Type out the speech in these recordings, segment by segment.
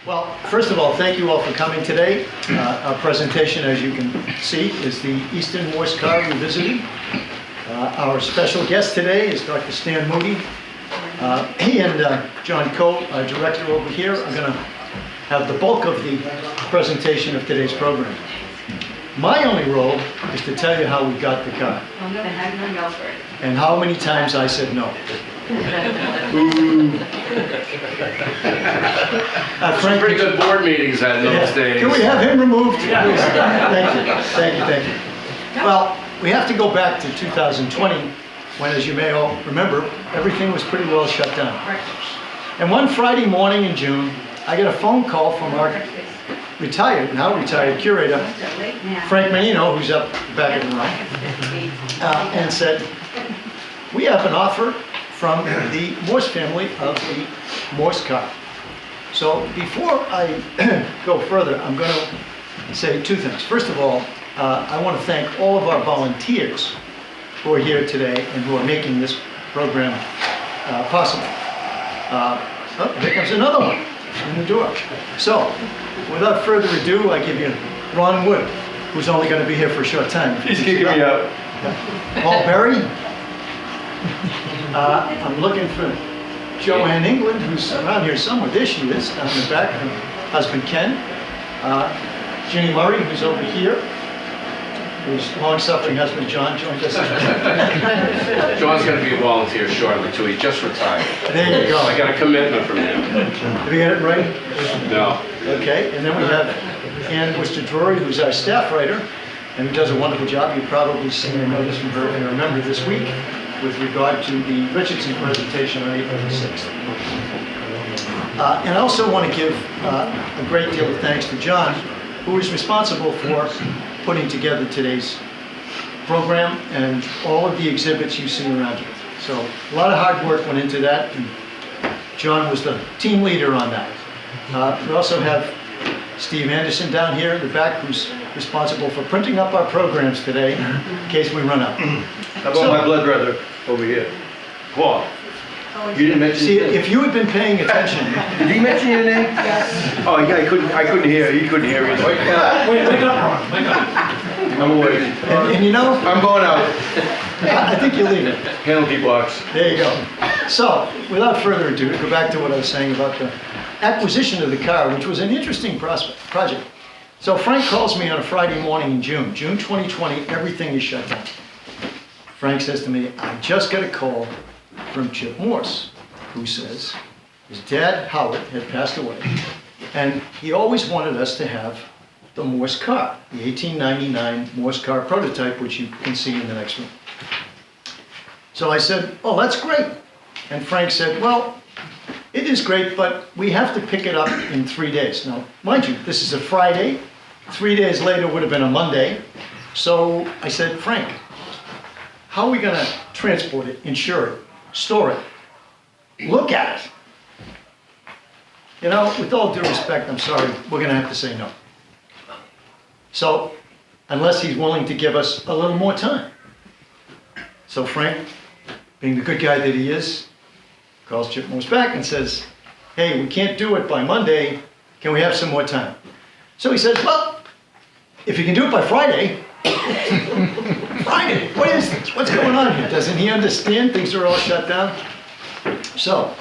Well, first of all, thank you all for coming today. Our presentation, as you can see, is the Easton Morse car revisited. Our special guest today is Dr. Stan Moody. He and John Coe, our director over here, are going to have the bulk of the presentation of today's program. My only role is to tell you how we got the car. I'm going to have you go for it. And how many times I said no. Some pretty good board meetings at those days. Can we have him removed? Yes. Thank you. Well, we have to go back to 2020, when, as you may all remember, everything was pretty well shut down. And one Friday morning in June, I get a phone call from our now retired curator, Frank Menino, who's up back in the room, and said, we have an offer from the Morse family of the Morse car. So before I go further, I'm going to say two things. First of all, I want to thank all of our volunteers who are here today and who are making this program possible. Oh, here comes another one in the door. So, without further ado, I give you Ron Wood, who's only going to be here for a short time. He's kicking me out. Paul Berry. I'm looking for Joanne England, who's around here somewhere. There she is, down in the back. Her husband Ken. Ginny Murray, who's over here. Whose long-suffering husband John joined us. John's going to be a volunteer shortly too. He just retired. There you go. I got a commitment from him. Did we get it right? No. Okay, and then we have Ann Worcester-Drury, who's our staff writer, and who does a wonderful job. You've probably seen a notice from her, and remember this week, with regard to the Richardson presentation on April the 6th. And I also want to give a great deal of thanks to John, who is responsible for putting together today's program and all of the exhibits you see around you. So a lot of hard work went into that, and John was the team leader on that. We also have Steve Anderson down here in the back, who's responsible for printing up our programs today in case we run out. How about my blood brother over here? Paul. You didn't mention See, his name. if you had been paying attention, Did he mention your name? Yes. Oh, yeah, I couldn't hear. He couldn't hear me. Wake up, Ron. Wake up. I'm awake. and you know, I'm going out. I think you're leaving. Penalty box. There you go. So, without further ado, to go back to what I was saying about the acquisition of the car, which was an interesting project. So Frank calls me on a Friday morning in June 2020, everything is shut down. Frank says to me, I just got a call from Chip Morse, who says his dad, Howard, had passed away, and he always wanted us to have the Morse car, the 1899 Morse car prototype, which you can see in the next room. So I said, oh, that's great. And Frank said, well, it is great, but we have to pick it up in 3 days. Now, mind you, this is a Friday. 3 days later would have been a Monday. So I said, Frank, how are we going to transport it, insure it, store it, look at it? You know, with all due respect, I'm sorry, we're going to have to say no. So, unless he's willing to give us a little more time. So Frank, being the good guy that he is, calls Chip Morse back and says, hey, we can't do it by Monday, can we have some more time? So he says, well, if you can do it by Friday. Friday, what is this? What's going on here? Doesn't he understand things are all shut down? So,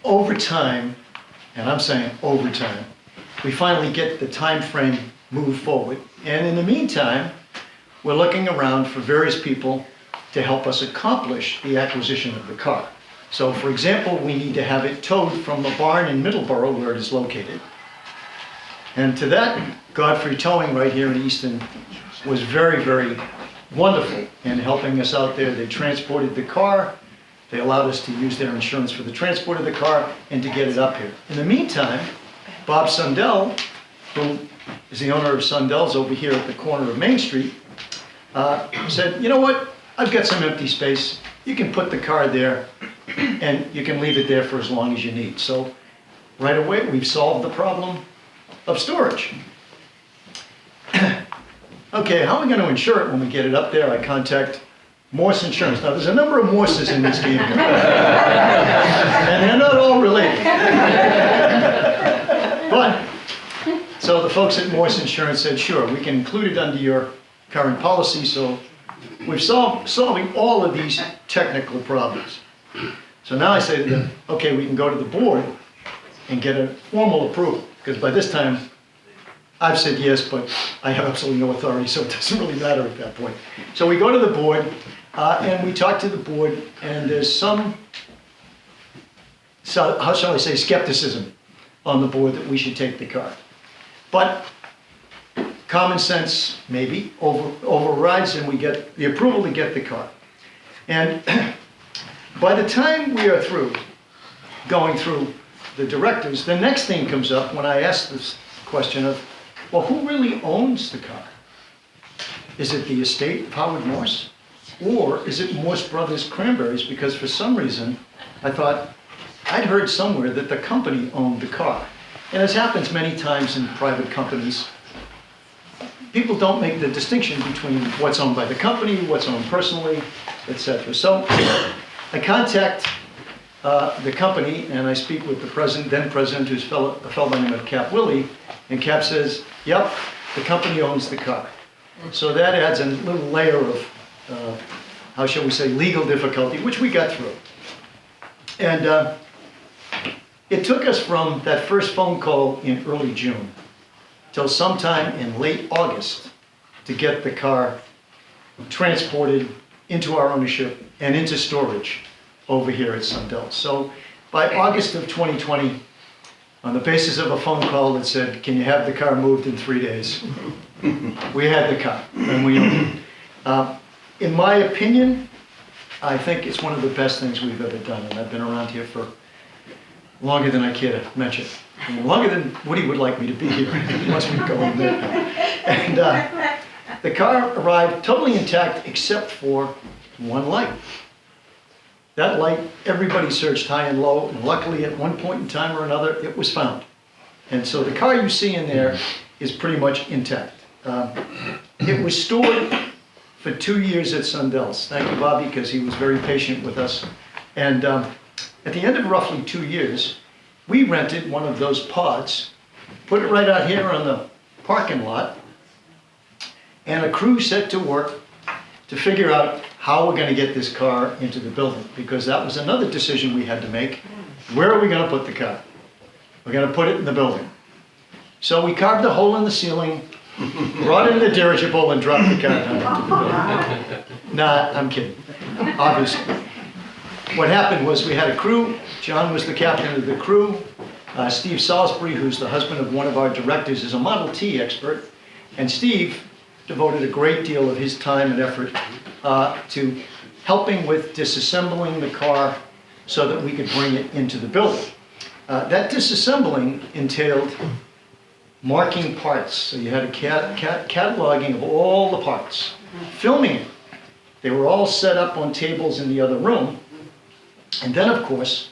over time, and I'm saying over time, we finally get the time frame moved forward. And in the meantime, we're looking around for various people to help us accomplish the acquisition of the car. So, for example, we need to have it towed from a barn in Middleborough, where it is located. And to that, Godfrey Towing right here in Easton was very, very wonderful in helping us out there. They transported the car. They allowed us to use their insurance for the transport of the car and to get it up here. In the meantime, Bob Sundell, who is the owner of Sundell's over here at the corner of Main Street, said, you know what? I've got some empty space. You can put the car there and you can leave it there for as long as you need. So right away, we've solved the problem of storage. Okay, how are we going to insure it when we get it up there? I contact Morse Insurance. Now, there's a number of Morses in this game, and they're not all related. But, so the folks at Morse Insurance said, sure, we can include it under your current policy, so we're solving all of these technical problems. So now I say to them, okay, we can go to the board and get a formal approval, because by this time, I've said yes, but I have absolutely no authority, so it doesn't really matter at that point. So we go to the board, and we talk to the board, and there's some, so how shall I say, skepticism on the board that we should take the car. But common sense, maybe, overrides, and we get the approval to get the car. And by the time we are through going through the directors, the next thing comes up when I ask this question of, well, who really owns the car? Is it the estate of Howard Morse? Or is it Morse Brothers Cranberries? Because for some reason, I thought, I'd heard somewhere that the company owned the car. And as happens many times in private companies, people don't make the distinction between what's owned by the company, what's owned personally, etc. So I contact the company, and I speak with the president, then president, who's a fellow by the name of Cap Willie, and Cap says, yep, the company owns the car. So that adds a little layer of, how shall we say, legal difficulty, which we got through. And it took us from that first phone call in early June till sometime in late August to get the car transported into our ownership and into storage over here at Sundell. So by August of 2020, on the basis of a phone call that said, can you have the car moved in 3 days? We had the car, and we owned it. In my opinion, I think it's one of the best things we've ever done, and I've been around here for longer than I care to mention. Longer than Woody would like me to be here. He wants me to go in there. And the car arrived totally intact except for one light. That light, everybody searched high and low, and luckily at one point in time or another, it was found. And so the car you see in there is pretty much intact. It was stored for 2 years at Sundell's. Thank you, Bobby, because he was very patient with us. And at the end of roughly 2 years, we rented one of those pods, put it right out here on the parking lot, and a crew set to work to figure out how we're going to get this car into the building, because that was another decision we had to make. Where are we going to put the car? We're going to put it in the building. So we carved a hole in the ceiling, brought in the dirigible, and dropped the car down into the building. Nah, I'm kidding, obviously. What happened was we had a crew. John was the captain of the crew. Steve Salisbury, who's the husband of one of our directors, is a Model T expert. And Steve devoted a great deal of his time and effort to helping with disassembling the car so that we could bring it into the building. That disassembling entailed marking parts. So you had a cataloging of all the parts, filming it. They were all set up on tables in the other room. And then, of course,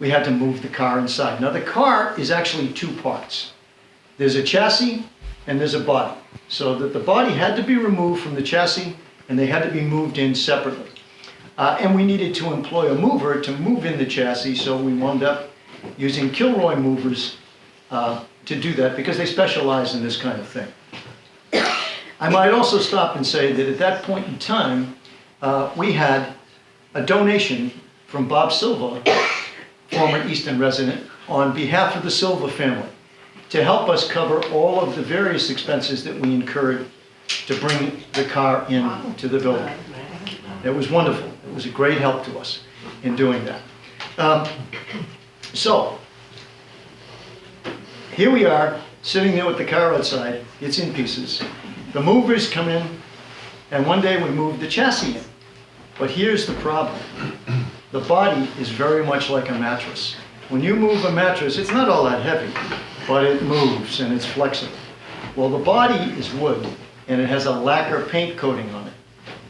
we had to move the car inside. Now, the car is actually two parts. There's a chassis and there's a body. So that the body had to be removed from the chassis and they had to be moved in separately. And we needed to employ a mover to move in the chassis, so we wound up using Kilroy movers to do that because they specialize in this kind of thing. I might also stop and say that at that point in time, we had a donation from Bob Silva, former Easton resident, on behalf of the Silva family to help us cover all of the various expenses that we incurred to bring the car into the building. It was wonderful. It was a great help to us in doing that. So, here we are, sitting there with the car outside. It's in pieces. The movers come in, and one day we moved the chassis in. But here's the problem. The body is very much like a mattress. When you move a mattress, it's not all that heavy, but it moves and it's flexible. Well, the body is wood, and it has a lacquer paint coating on it.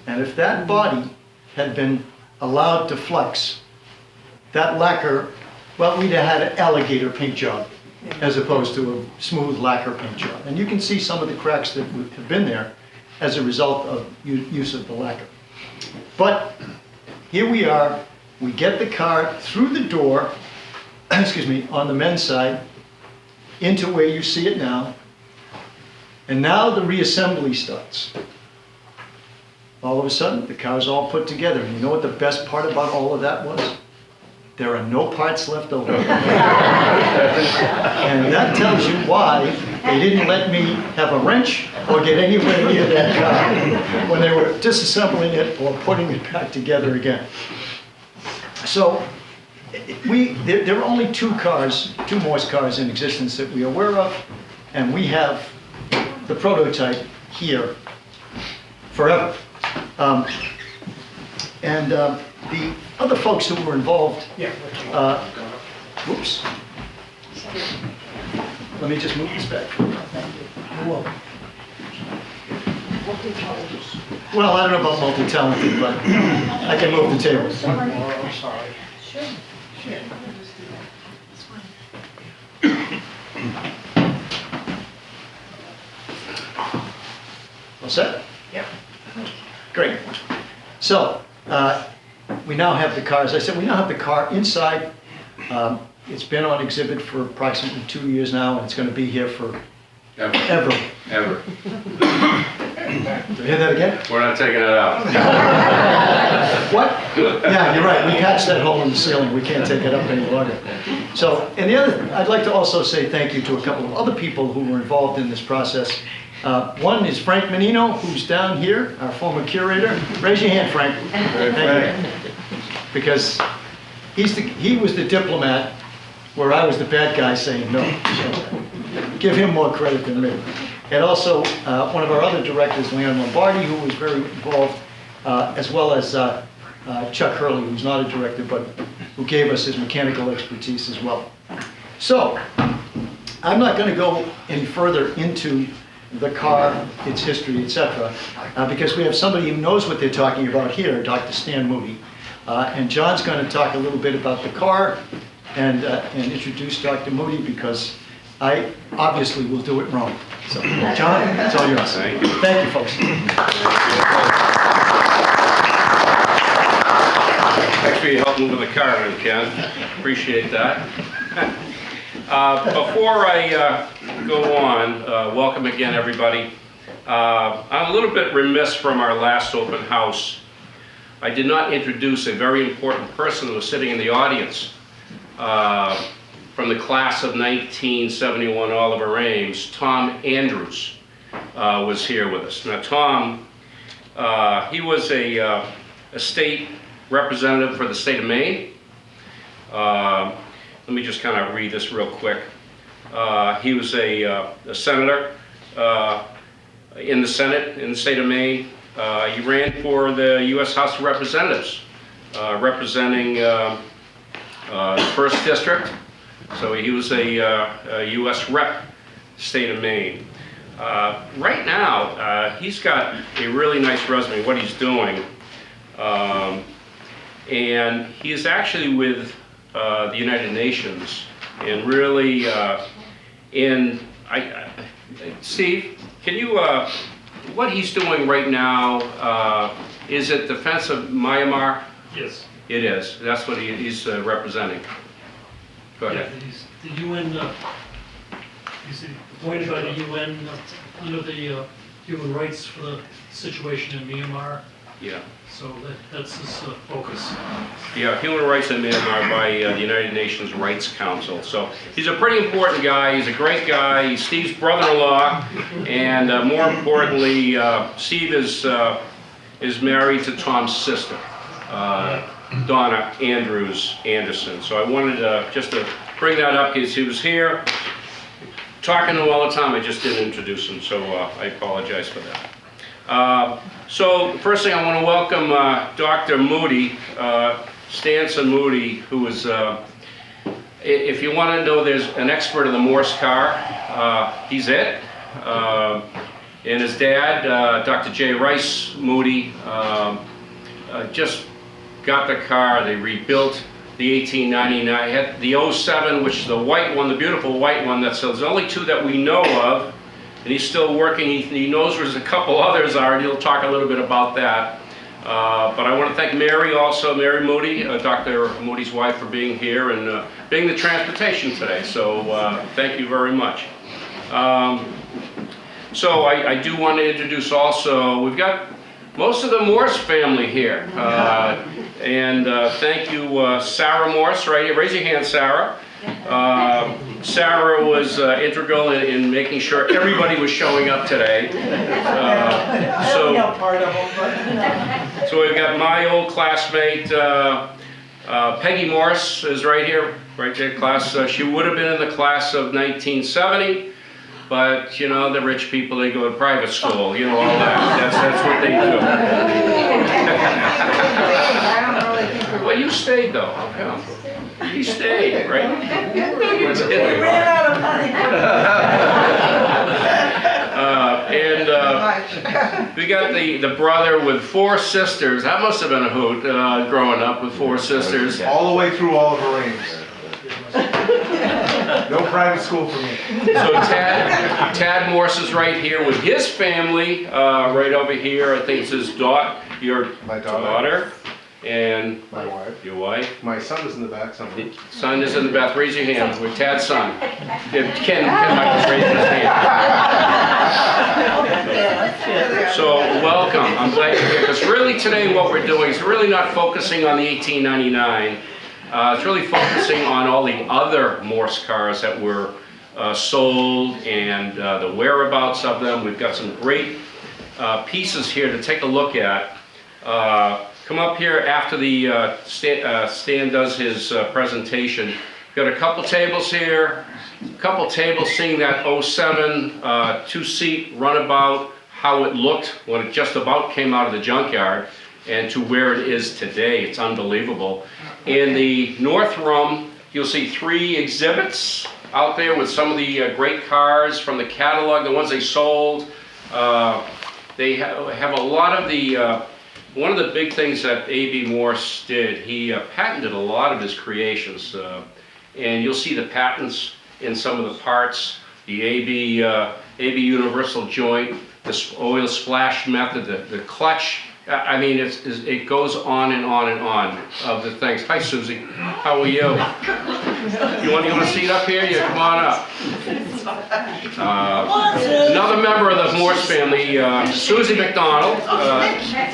And if that body had been allowed to flex, that lacquer, well, we'd have had an alligator paint job as opposed to a smooth lacquer paint job. And you can see some of the cracks that have been there as a result of use of the lacquer. But here we are, we get the car through the door, excuse me, on the men's side, into where you see it now. And now the reassembly starts. All of a sudden, the car's all put together. And you know what the best part about all of that was? There are no parts left over. And that tells you why they didn't let me have a wrench or get anywhere near that car when they were disassembling it or putting it back together again. So there are only two Morse cars in existence that we are aware of, and we have the prototype here forever. The other folks who were involved, whoops. Let me just move this back. Well, I don't know about multi-talented, but I can move the table. All set? Yep. Great. So, we now have the car, as I said, we now have the car inside. It's been on exhibit for approximately 2 years now, and it's going to be here for ever. Ever. Did you hear that again? We're not taking it out. What? Yeah, you're right. We patched that hole in the ceiling. We can't take it up any longer. So, and the other, I'd like to also say thank you to a couple of other people who were involved in this process. One is Frank Menino, who's down here, our former curator. Raise your hand, Frank. Thank you. Because he was the diplomat where I was the bad guy saying no. So give him more credit than me. And also one of our other directors, Leon Lombardi, who was very involved, as well as Chuck Hurley, who's not a director, but who gave us his mechanical expertise as well. So I'm not going to go any further into the car, its history, etc., because we have somebody who knows what they're talking about here, Dr. Stan Moody. And John's going to talk a little bit about the car and introduce Dr. Moody, because I obviously will do it wrong. So, John, it's all yours. Thank you. Thank you, folks. Thanks for your help moving the car in, Ken. Appreciate that. Before I go on, welcome again, everybody. I'm a little bit remiss from our last open house. I did not introduce a very important person who was sitting in the audience. From the class of 1971 Oliver Ames, Tom Andrews was here with us. Now Tom, he was a state representative for the state of Maine. Let me just kind of read this real quick. He was a senator in the Senate in the state of Maine. He ran for the U.S. House of Representatives, representing the 1st District. So he was a U.S. rep, state of Maine. Right now, he's got a really nice resume, what he's doing. And he is actually with the United Nations, and really, Steve, can you, what he's doing right now, is it defense of Myanmar? Yes. It is. That's what he's representing. Go ahead. Yeah, the UN, he's appointed by the UN under the human rights for the situation in Myanmar. Yeah. So that's his focus. Yeah, human rights in Myanmar by the United Nations Rights Council. So he's a pretty important guy. He's a great guy. He's Steve's brother-in-law, and more importantly, Steve is married to Tom's sister, Donna Andrews Anderson. So I wanted just to bring that up because he was here talking to him all the time. I just didn't introduce him, so I apologize for that. So first thing, I want to welcome Dr. Moody, Stanson Moody, who is, if you want to know there's an expert of the Morse car, he's it. And his dad, Dr. J. Rice Moody, just got the car. They rebuilt the 1899, had the 07, which is the white one, the beautiful white one. There's only two that we know of. And he's still working. He knows where a couple others are, and he'll talk a little bit about that. But I want to thank Mary also, Mary Moody, Dr. Moody's wife, for being here and being the transportation today. So thank you very much. So I do want to introduce also, we've got most of the Morse family here. And thank you, Sarah Morse, right here. Raise your hand, Sarah. Sarah was integral in making sure everybody was showing up today. So we've got my old classmate, Peggy Morse is right here, right there, class. She would have been in the class of 1970. But, you know, the rich people, they go to private school, you know, all that. That's what they do. Well, you stayed, though. How come? You stayed, right? We ran out of money. We got the brother with 4 sisters. That must have been a hoot, growing up with 4 sisters. All the way through all of her reigns. No private school for me. So Tad Morse is right here with his family, right over here. I think it's his your My daughter. daughter, and My wife. your wife. My son is in the back somewhere. Son is in the bath. Raise your hand. With Tad's son. Ken Michael's raising his hand. So welcome. I'm glad you're here. Because really today what we're doing is really not focusing on the 1899. It's really focusing on all the other Morse cars that were sold and the whereabouts of them. We've got some great pieces here to take a look at. Come up here after the Stan does his presentation. We've got a couple tables here, a couple tables seeing that 07 2-seat runabout, how it looked when it just about came out of the junkyard, and to where it is today. It's unbelievable. In the north room, you'll see 3 exhibits out there with some of the great cars from the catalog, the ones they sold. They have a lot of the, one of the big things that AB Morse did, he patented a lot of his creations. And you'll see the patents in some of the parts, the AB universal joint, the oil splash method, the clutch. I mean, it goes on and on and on of the things. Hi, Susie. How are you? You want to seat up here? Yeah, come on up. Another member of the Morse family, Susie McDonald,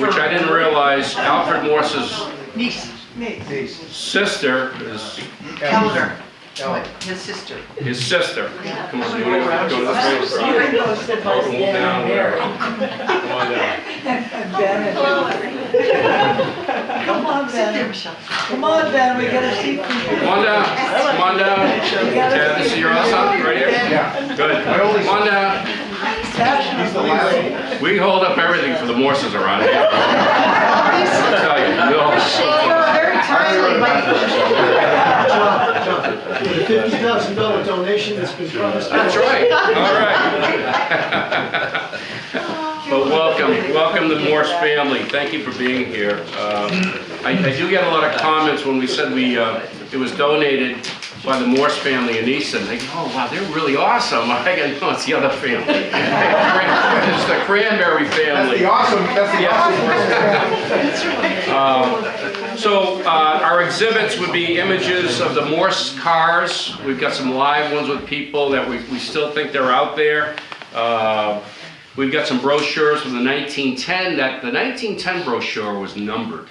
which I didn't realize Alfred Morse's sister is Eleanor. His sister. his sister. Come on, you want to go to the front? Move down there. Come on down. Come on, Ben. Come on, Ben, we got a seat for you. Come on down. Come on down. Ted, this is your son right here? Yeah. Good. Come on down. He's the last. We hold up everything for the Morses around here. I'll tell you. Very timely, John, the $50,000 donation that's been promised. That's right. All right. But welcome to the Morse family. Thank you for being here. I do get a lot of comments when we said it was donated by the Morse family in Easton. They go, oh wow, they're really awesome. I go, no, it's the other family. It's the Cranberry family. That's the awesome. So our exhibits would be images of the Morse cars. We've got some live ones with people that we still think they're out there. We've got some brochures from the 1910. The 1910 brochure was numbered.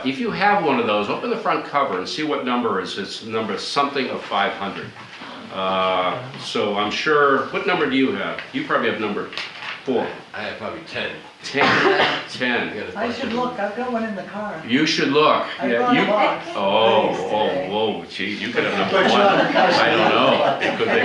If you have one of those, open the front cover and see what number is. It's number something of 500. So I'm sure, what number do you have? You probably have number 4. I have probably 10. 10. I should look, I've got one in the car. You should look. I brought a box. Whoa, gee, you could have number 1. I don't know. It could be.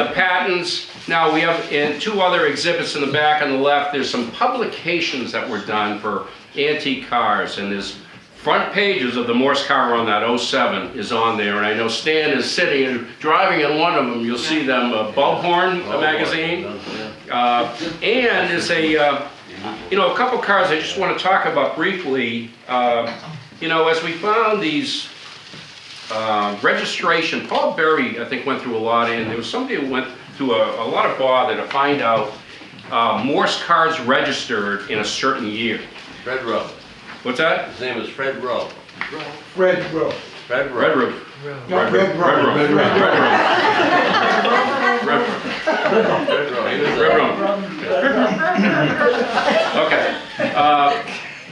The patents. Now we have 2 other exhibits in the back on the left. There's some publications that were done for antique cars, and there's front pages of the Morse car on that 07 is on there, and I know Stan is sitting and driving in one of them. You'll see them, Bughorn magazine, and there's a couple cars I just want to talk about briefly. As we found these registration, Paul Berry I think went through a lot, and there was somebody who went through a lot of bother to find out Morse cars registered in a certain year. Fred Rowe. What's that? His name is Fred Rowe. Fred Rowe. Fred Rowe. Red Roof. Not Red Red Rowe. Room. Red Rowe. Red Room. Fred Rowe. He was Red there. Room. Okay.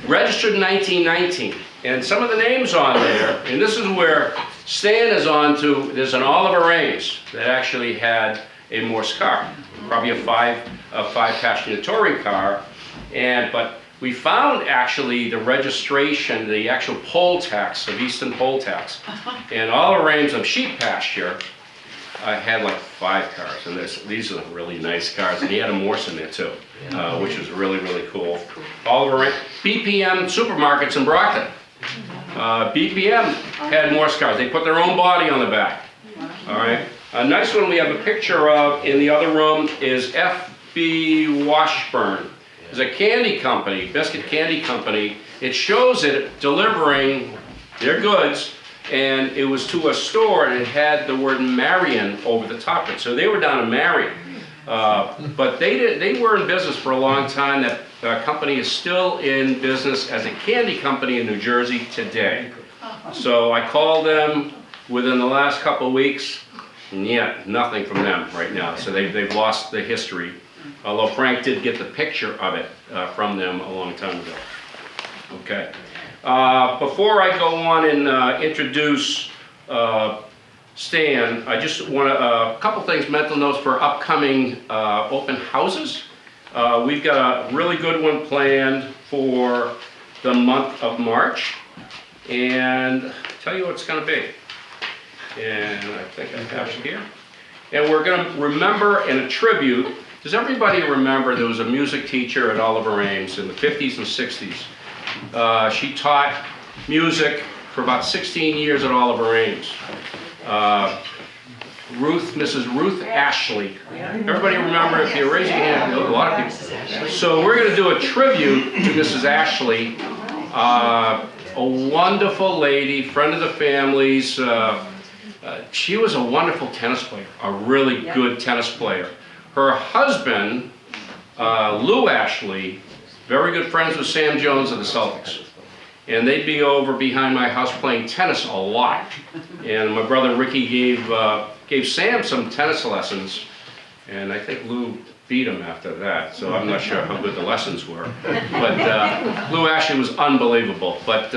Registered in 1919, and some of the names on there, and this is where Stan is on to, there's an Oliver Ames that actually had a Morse car, probably a five passenger touring car, but we found actually the registration, the actual poll tax of Easton poll tax, and Oliver Ames of Sheep Pasture had like 5 cars, and these are really nice cars, and he had a Morse in there too, which was really, really cool. Oliver Ames, BPM Supermarkets in Brockton. BPM had Morse cars. They put their own body on the back. All right. A nice one we have a picture of in the other room is FB Washburn. It's a candy company, biscuit candy company. It shows it delivering their goods, and it was to a store, and it had the word Marion over the top of it. So they were down in Marion. But they were in business for a long time. That company is still in business as a candy company in New Jersey today. So I called them within the last couple of weeks, and yet nothing from them right now. So they've lost the history. Although Frank did get the picture of it from them a long time ago. Okay. Before I go on and introduce Stan, I just want a couple things, mental notes for upcoming open houses. We've got a really good one planned for the month of March, and I'll tell you what it's going to be. And I think I have it here. And we're going to remember and attribute. Does everybody remember there was a music teacher at Oliver Ames in the 50s and 60s? She taught music for about 16 years at Oliver Ames. Mrs. Ruth Ashley. Everybody remember, if you raise your hand, a lot of people. So we're going to do a tribute to Mrs. Ashley, a wonderful lady, friend of the family's. She was a wonderful tennis player, a really good tennis player. Her husband, Lou Ashley, very good friends with Sam Jones of the Celtics. And they'd be over behind my house playing tennis a lot. And my brother Ricky gave Sam some tennis lessons, and I think Lou beat him after that, so I'm not sure how good the lessons were. But Lou Ashley was unbelievable. But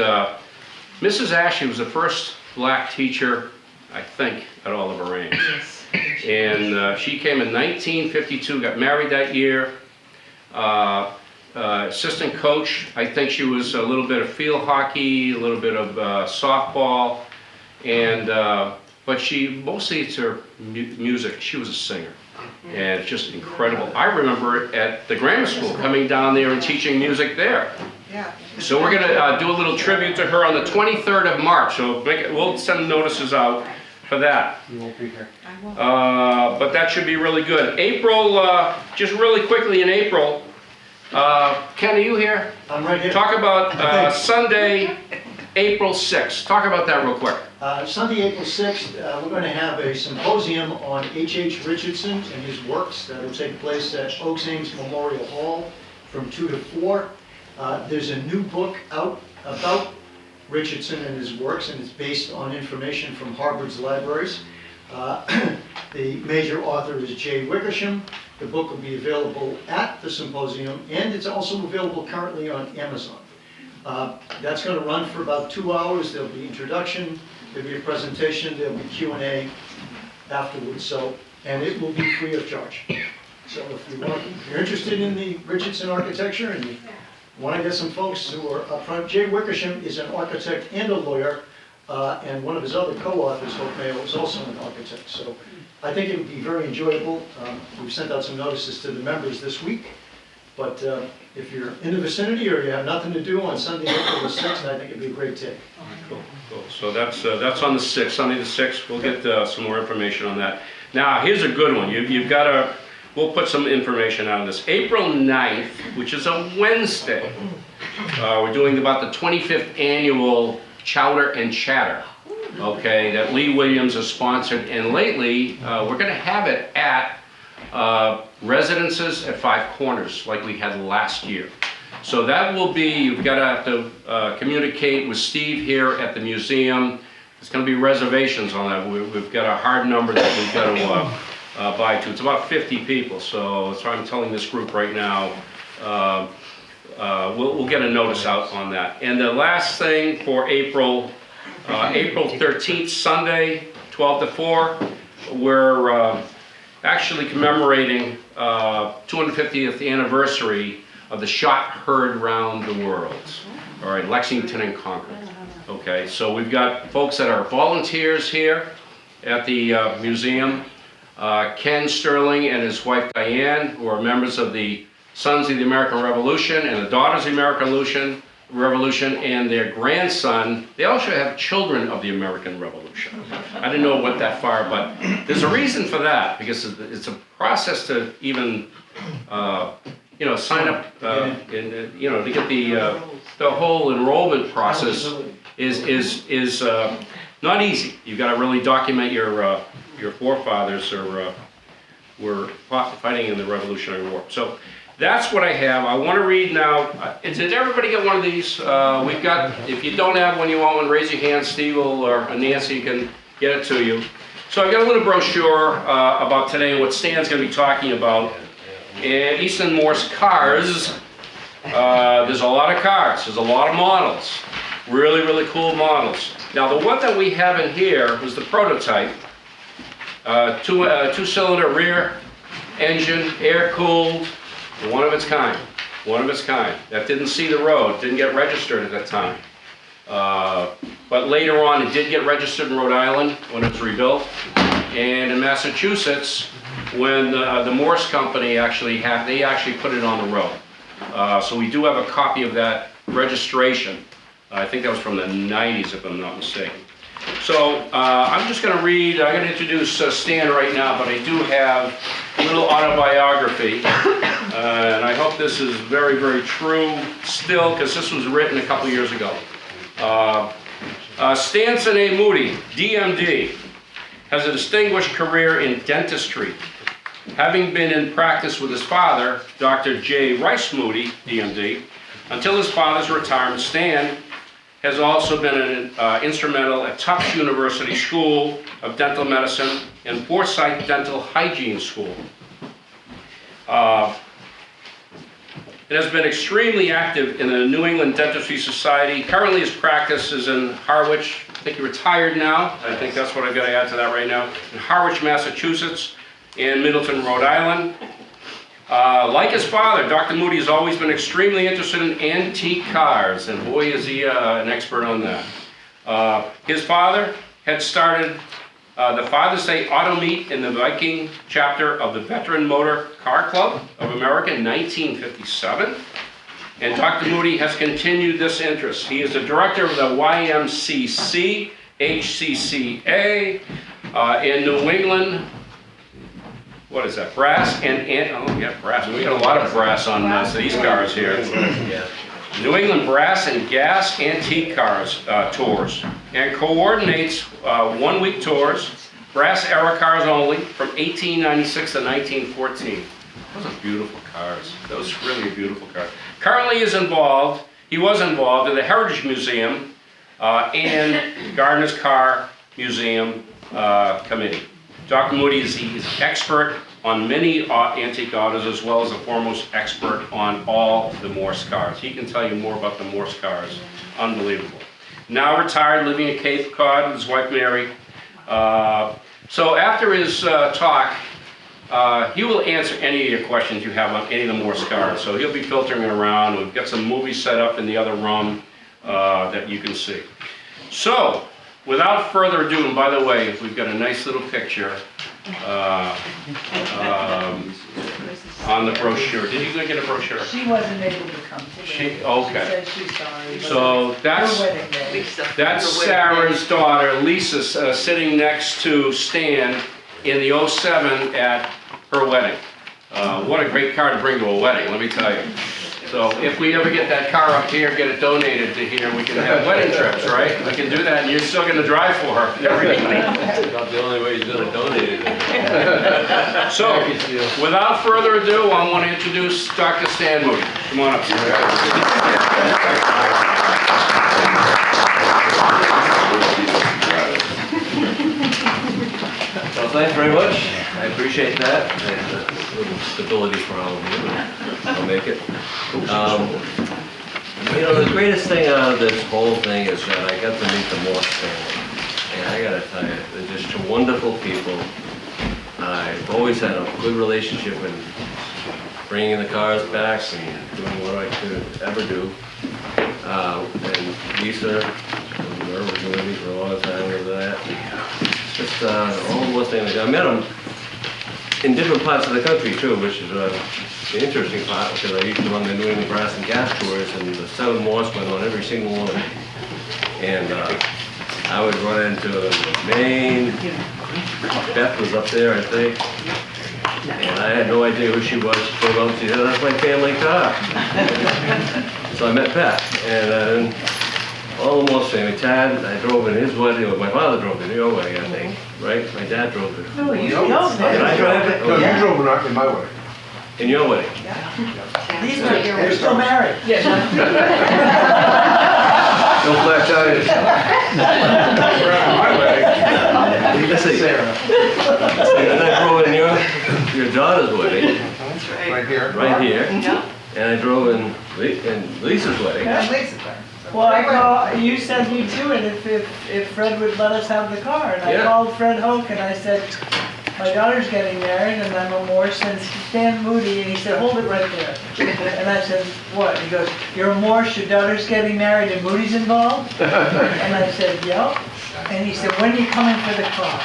Mrs. Ashley was the first black teacher, I think, at Oliver Ames. And she came in 1952, got married that year. Assistant coach, I think she was a little bit of field hockey, a little bit of softball, and but mostly it's her music. She was a singer, and it's just incredible. I remember it at the grammar school, coming down there and teaching music there. So we're going to do a little tribute to her on the 23rd of March. So we'll send notices out for that. You won't be here. But that should be really good. April, just really quickly in April, Ken, are you here? I'm right here. Talk about Sunday, April 6th. Talk about that real quick. Sunday, April 6th, we're going to have a symposium on H.H. Richardson and his works that will take place at Oaks Ames Memorial Hall from 2 to 4. There's a new book out about Richardson and his works, and it's based on information from Harvard's libraries. The major author is Jay Wickersham. The book will be available at the symposium, and it's also available currently on Amazon. That's going to run for about 2 hours. There'll be introduction, there'll be a presentation, there'll be Q&A afterwards. And it will be free of charge. So if you're interested in the Richardson architecture and you want to get some folks who are up front, Jay Wickersham is an architect and a lawyer, and one of his other co-authors, Hope Mayo, is also an architect. So I think it would be very enjoyable. We've sent out some notices to the members this week. But if you're in the vicinity or you have nothing to do on Sunday, April the 6th, I think it'd be a great day. Cool. So that's on the 6th, Sunday the 6th. We'll get some more information on that. Now, here's a good one. You've got to, we'll put some information on this. April 9th, which is a Wednesday, we're doing about the 25th annual Chowder and Chatter, okay, that Lee Williams has sponsored. And lately, we're going to have it at residences at Five Corners like we had last year. So that will be, you've got to have to communicate with Steve here at the museum. There's going to be reservations on that. We've got a hard number that we've got to buy to. It's about 50 people, so that's why I'm telling this group right now. We'll get a notice out on that. And the last thing for April 13th, Sunday, 12 to 4, we're actually commemorating 250th anniversary of the shot heard round the world. All right, Lexington and Concord. Okay, so we've got folks that are volunteers here at the museum. Ken Sterling and his wife Diane, who are members of the Sons of the American Revolution and the Daughters of the American Revolution, and their grandson. They also have children of the American Revolution. I didn't know it went that far, but there's a reason for that, because it's a process to even sign up and to get the whole enrollment process is not easy. You've got to really document your forefathers were fighting in the Revolutionary War. So that's what I have. I want to read now. Did everybody get one of these? We've got, if you don't have one, you want one, raise your hand. Steve or Nancy can get it to you. So I got a little brochure about today and what Stan's going to be talking about. And Easton Morse cars, there's a lot of cars. There's a lot of models. Really, really cool models. Now the one that we have in here was the prototype. Two-cylinder rear engine, air-cooled, one of its kind. One of its kind. That didn't see the road, didn't get registered at that time. But later on it did get registered in Rhode Island when it was rebuilt. And in Massachusetts, when the Morse company actually put it on the road. So we do have a copy of that registration. I think that was from the 90s, if I'm not mistaken. So I'm just going to read, I'm going to introduce Stan right now, but I do have a little autobiography. And I hope this is very, very true still, because this was written a couple years ago. Stanson A. Moody, DMD, has a distinguished career in dentistry. Having been in practice with his father, Dr. J. Rice Moody, DMD, until his father's retirement, Stan has also been instrumental at Tufts University School of Dental Medicine and Forsyth Dental Hygiene School. It has been extremely active in the New England Dentistry Society. Currently his practice is in Harwich. I think he retired now. I think that's what I've got to add to that right now. In Harwich, Massachusetts, and Middleton, Rhode Island. Like his father, Dr. Moody has always been extremely interested in antique cars, and boy is he an expert on that. His father had started the Father's Day Auto Meet in the Viking chapter of the Veteran Motor Car Club of America in 1957, and Dr. Moody has continued this interest. He is the director of the YMCC, HCCA in New England. What is that? Brass and oh yeah, brass. We got a lot of brass on these cars here. New England Brass and Gas Antique Cars tours, and coordinates one-week tours, brass era cars only, from 1896 to 1914. Those are beautiful cars. Those really beautiful cars. Currently he was involved in the Heritage Museum and Gardner's Car Museum Committee. Dr. Moody is expert on many antique autos, as well as a foremost expert on all the Morse cars. He can tell you more about the Morse cars. Unbelievable. Now retired, living in Cape Cod with his wife Mary. So after his talk, he will answer any of your questions you have on any of the Morse cars. So he'll be filtering it around. We've got some movies set up in the other room that you can see. So, without further ado, and by the way, we've got a nice little picture on the brochure. Did you get a brochure? She wasn't able to come today. Okay. She said she's sorry. So that's Sarah's daughter, Lisa, sitting next to Stan in the 07 at her wedding. What a great car to bring to a wedding, let me tell you. So if we ever get that car up here, get it donated to here, we can have wedding trips, right? We can do that, and you're still gonna drive for her every evening. Not the only way he's gonna donate it. So, without further ado, I want to introduce Dr. Stan Moody. Come on up. Well, thanks very much. I appreciate that. And a little stability for all of you. I'll make it. You know, the greatest thing out of this whole thing is that I got to meet the Morse family. And I gotta tell you, they're just two people. I've always had a good relationship in bringing the cars back and doing what I could ever do. And Lisa, we were doing it for a long time with that. Just all the things. I met them in different parts of the country too, which is the interesting part, because I used to run the New England Brass and Gas tours, and the 7 Morse went on every single one. And I would run into Maine. Beth was up there, I think, and I had no idea who she was. She came up and she said, "That's my family car." So I met Beth, and all the Morse family. Tad, I drove in his wedding, or my father drove in your wedding, I think, right? My dad drove it. No, you Did I drive it? No, you drove it in my way. In your wedding? These are, you're still married. No flat tires. Let's see. And I drove in your daughter's wedding, Right here. right here. And I drove in Lisa's wedding. Well, you sent me to it if Fred would let us have the car. And I Yeah. called Fred Hoke and I said, my daughter's getting married and I'm a Morse and Stan Moody. And he said, hold it right there. And I said, what? He goes, you're a Morse, your daughter's getting married and Moody's involved? And I said, yep. And he said, when are you coming for the car?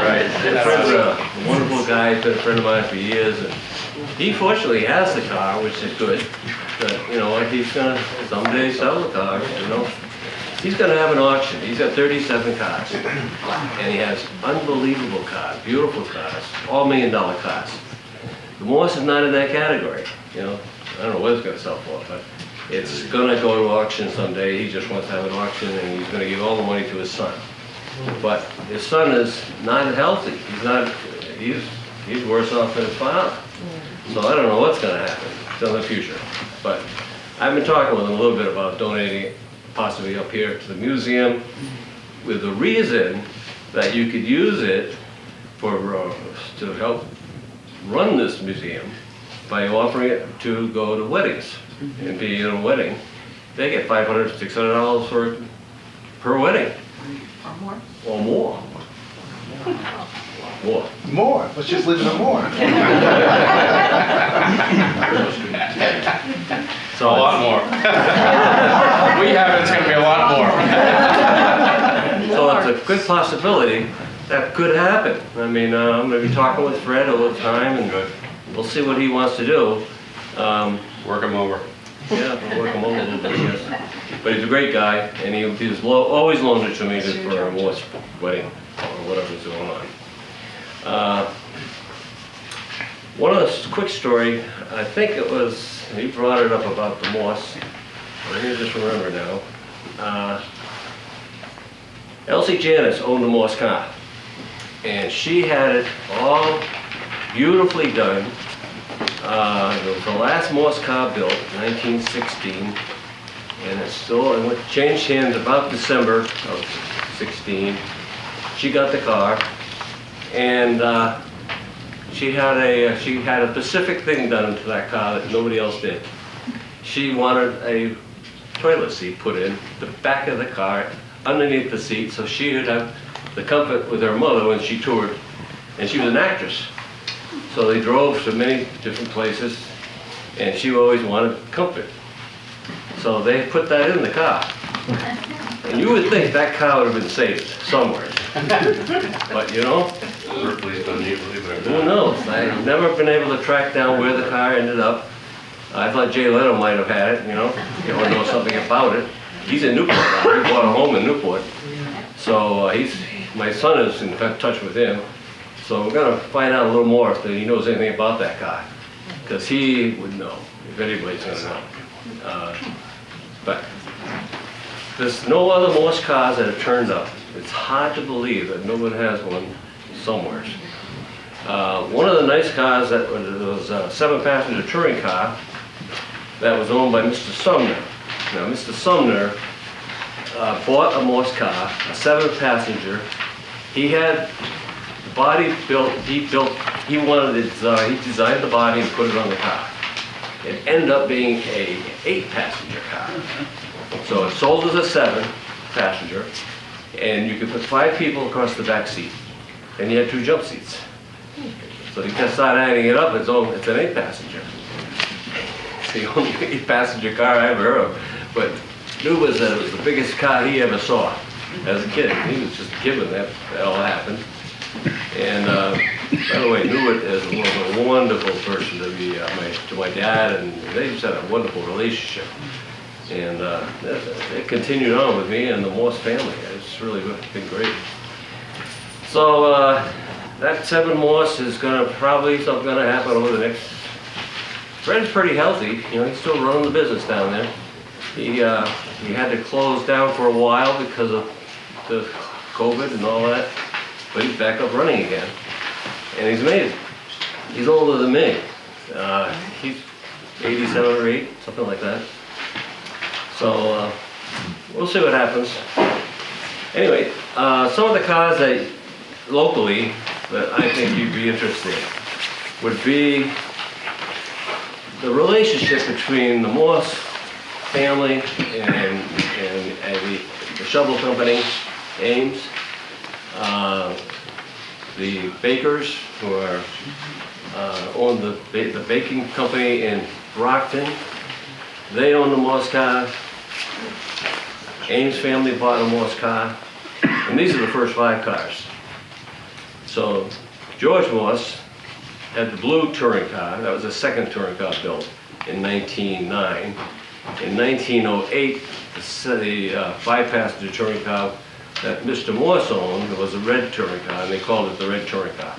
Right. Fred's a wonderful guy, he's been a friend of mine for years, and he fortunately has the car, which is good. But, you know, he's gonna someday sell the car, you know. He's gonna have an auction. He's got 37 cars. And he has unbelievable cars, beautiful cars, all $1 million cars. The Morse is not in that category, you know. I don't know what it's gonna sell for, but it's gonna go to auction someday. He just wants to have an auction, and he's gonna give all the money to his son. But his son is not healthy. He's worse off than his father. So I don't know what's gonna happen in the future. But I've been talking with him a little bit about donating it possibly up here to the museum, with the reason that you could use it for to help run this museum by offering it to go to weddings and be in a wedding. They get $500, $600 per wedding. Or more. More. More, let's just leave it at more. So a lot more. We have it's gonna be a lot more. So it's a good possibility that could happen. I mean, I'm gonna be talking with Fred all the time, and we'll see what he wants to do. Work him over. Yeah, I'll work him over a little bit, yes. But he's a great guy, and he was always loaned it to me for a Morse wedding, or whatever's going on. One other quick story, I think it was, he brought it up about the Morse. Let me just remember now. Elsie Janis owned a Morse car, and she had it all beautifully done. It was the last Morse car built, 1916, and it changed hands about December of 16. She got the car, and she had a specific thing done to that car that nobody else did. She wanted a toilet seat put in the back of the car, underneath the seat, so she would have the comfort with her mother when she toured. And she was an actress, so they drove to many different places, and she always wanted comfort. So they put that in the car. And you would think that car would have been saved somewhere. But you know, Ripley's done it, believe it or who knows? I've never been able to track down where the car ended up. I thought Jay Leno might have had it, you know know something about it. He's in Newport now. He bought a home in Newport. So my son is in touch with him. So we're gonna find out a little more if he knows anything about that car. Because he would know, if anybody's gonna know. But there's no other Morse cars that have turned up. It's hard to believe that no one has one somewhere. One of the nice cars that was a 7-passenger touring car that was owned by Mr. Sumner. Now, Mr. Sumner bought a Morse car, a 7-passenger. He had the body built, he wanted it, he designed the body and put it on the car. It ended up being a 8-passenger car. So it sold as a 7-passenger, and you could put 5 people across the back seat, and you had 2 jump seats. So he just started adding it up, it's an 8-passenger. It's the only 8-passenger car I ever heard of. But Newman said it was the biggest car he ever saw as a kid. He was just a kid when that all happened. And by the way, Norwood was a wonderful person to be to my dad, and they just had a wonderful relationship. And it continued on with me and the Morse family. It's really been great. So that 7 Morse is probably something gonna happen over the next. Fred's pretty healthy. You know, he's still running the business down there. He had to close down for a while because of the COVID and all that. But he's back up running again, and he's amazing. He's older than me. He's 87 or 8, something like that. So we'll see what happens. Anyway, some of the cars that locally that I think you'd be interested in would be the relationship between the Morse family and the shovel company, Ames. The bakers who are own the baking company in Brockton. They own the Morse car. Ames family bought a Morse car. And these are the first 5 cars. So George Morse had the blue touring car. That was the second touring car built in 1909. In 1908, the 5-passenger touring car that Mr. Morse owned was a red touring car, and they called it the red touring car.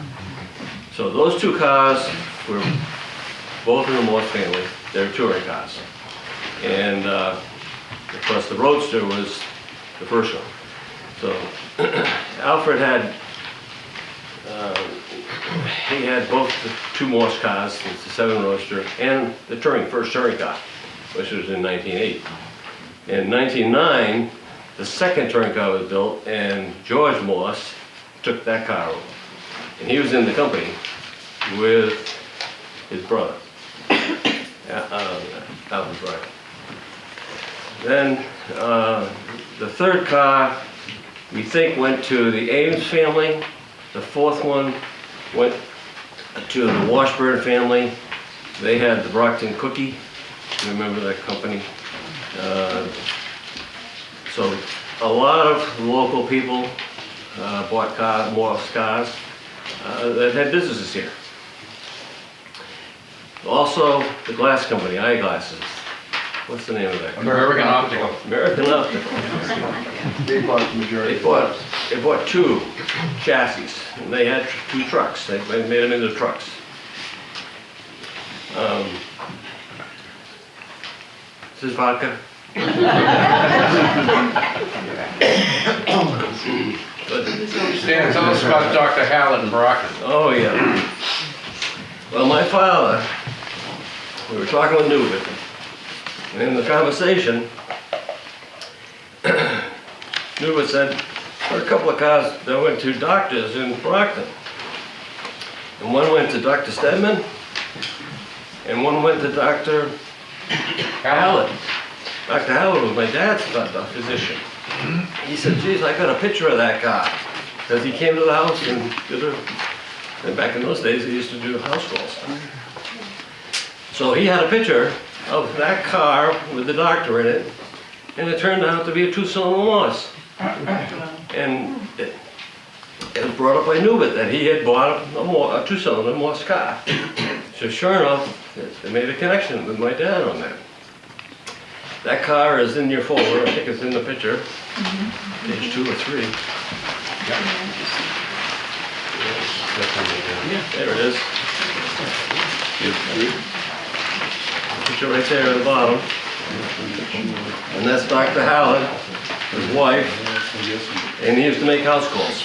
So those 2 cars were both in the Morse family. They're touring cars. And of course the Roadster was the first one. So Alfred had, he had both the 2 Morse cars, it's the 7 Roadster, and the first touring car, which was in 1908. In 1909, the second touring car was built, and George Morse took that car over. And he was in the company with his brother, Alfred's brother. Then the 3rd car, we think, went to the Ames family. The 4th one went to the Washburn family. They had the Brockton cookie. You remember that company? So a lot of local people bought Morse cars that had businesses here. Also, the glass company, eyeglasses. What's the name of that? American Optical. American Optical. They bought the majority. They bought 2 chassis, and they had 2 trucks. They made them into trucks. This is vodka. Stan, tell us about Dr. Hallett and Brockton. Oh, yeah. Well, my father, we were talking with Newman, and in the conversation, Newman said, there were a couple of cars that went to doctors in Brockton. And one went to Dr. Stedman, and one went to Dr. Hallett. Dr. Hallett was my dad's physician. He said, geez, I got a picture of that car. Because he came to the house and and back in those days, he used to do house calls. So he had a picture of that car with the doctor in it, and it turned out to be a 2-cylinder Morse. And it was brought up by Newman that he had bought a 2-cylinder Morse car. So sure enough, they made a connection with my dad on that. That car is in your folder. I think it's in the picture, page 2 or 3. Yeah, there it is. picture right there at the bottom. And that's Dr. Howard, his wife, and he used to make house calls.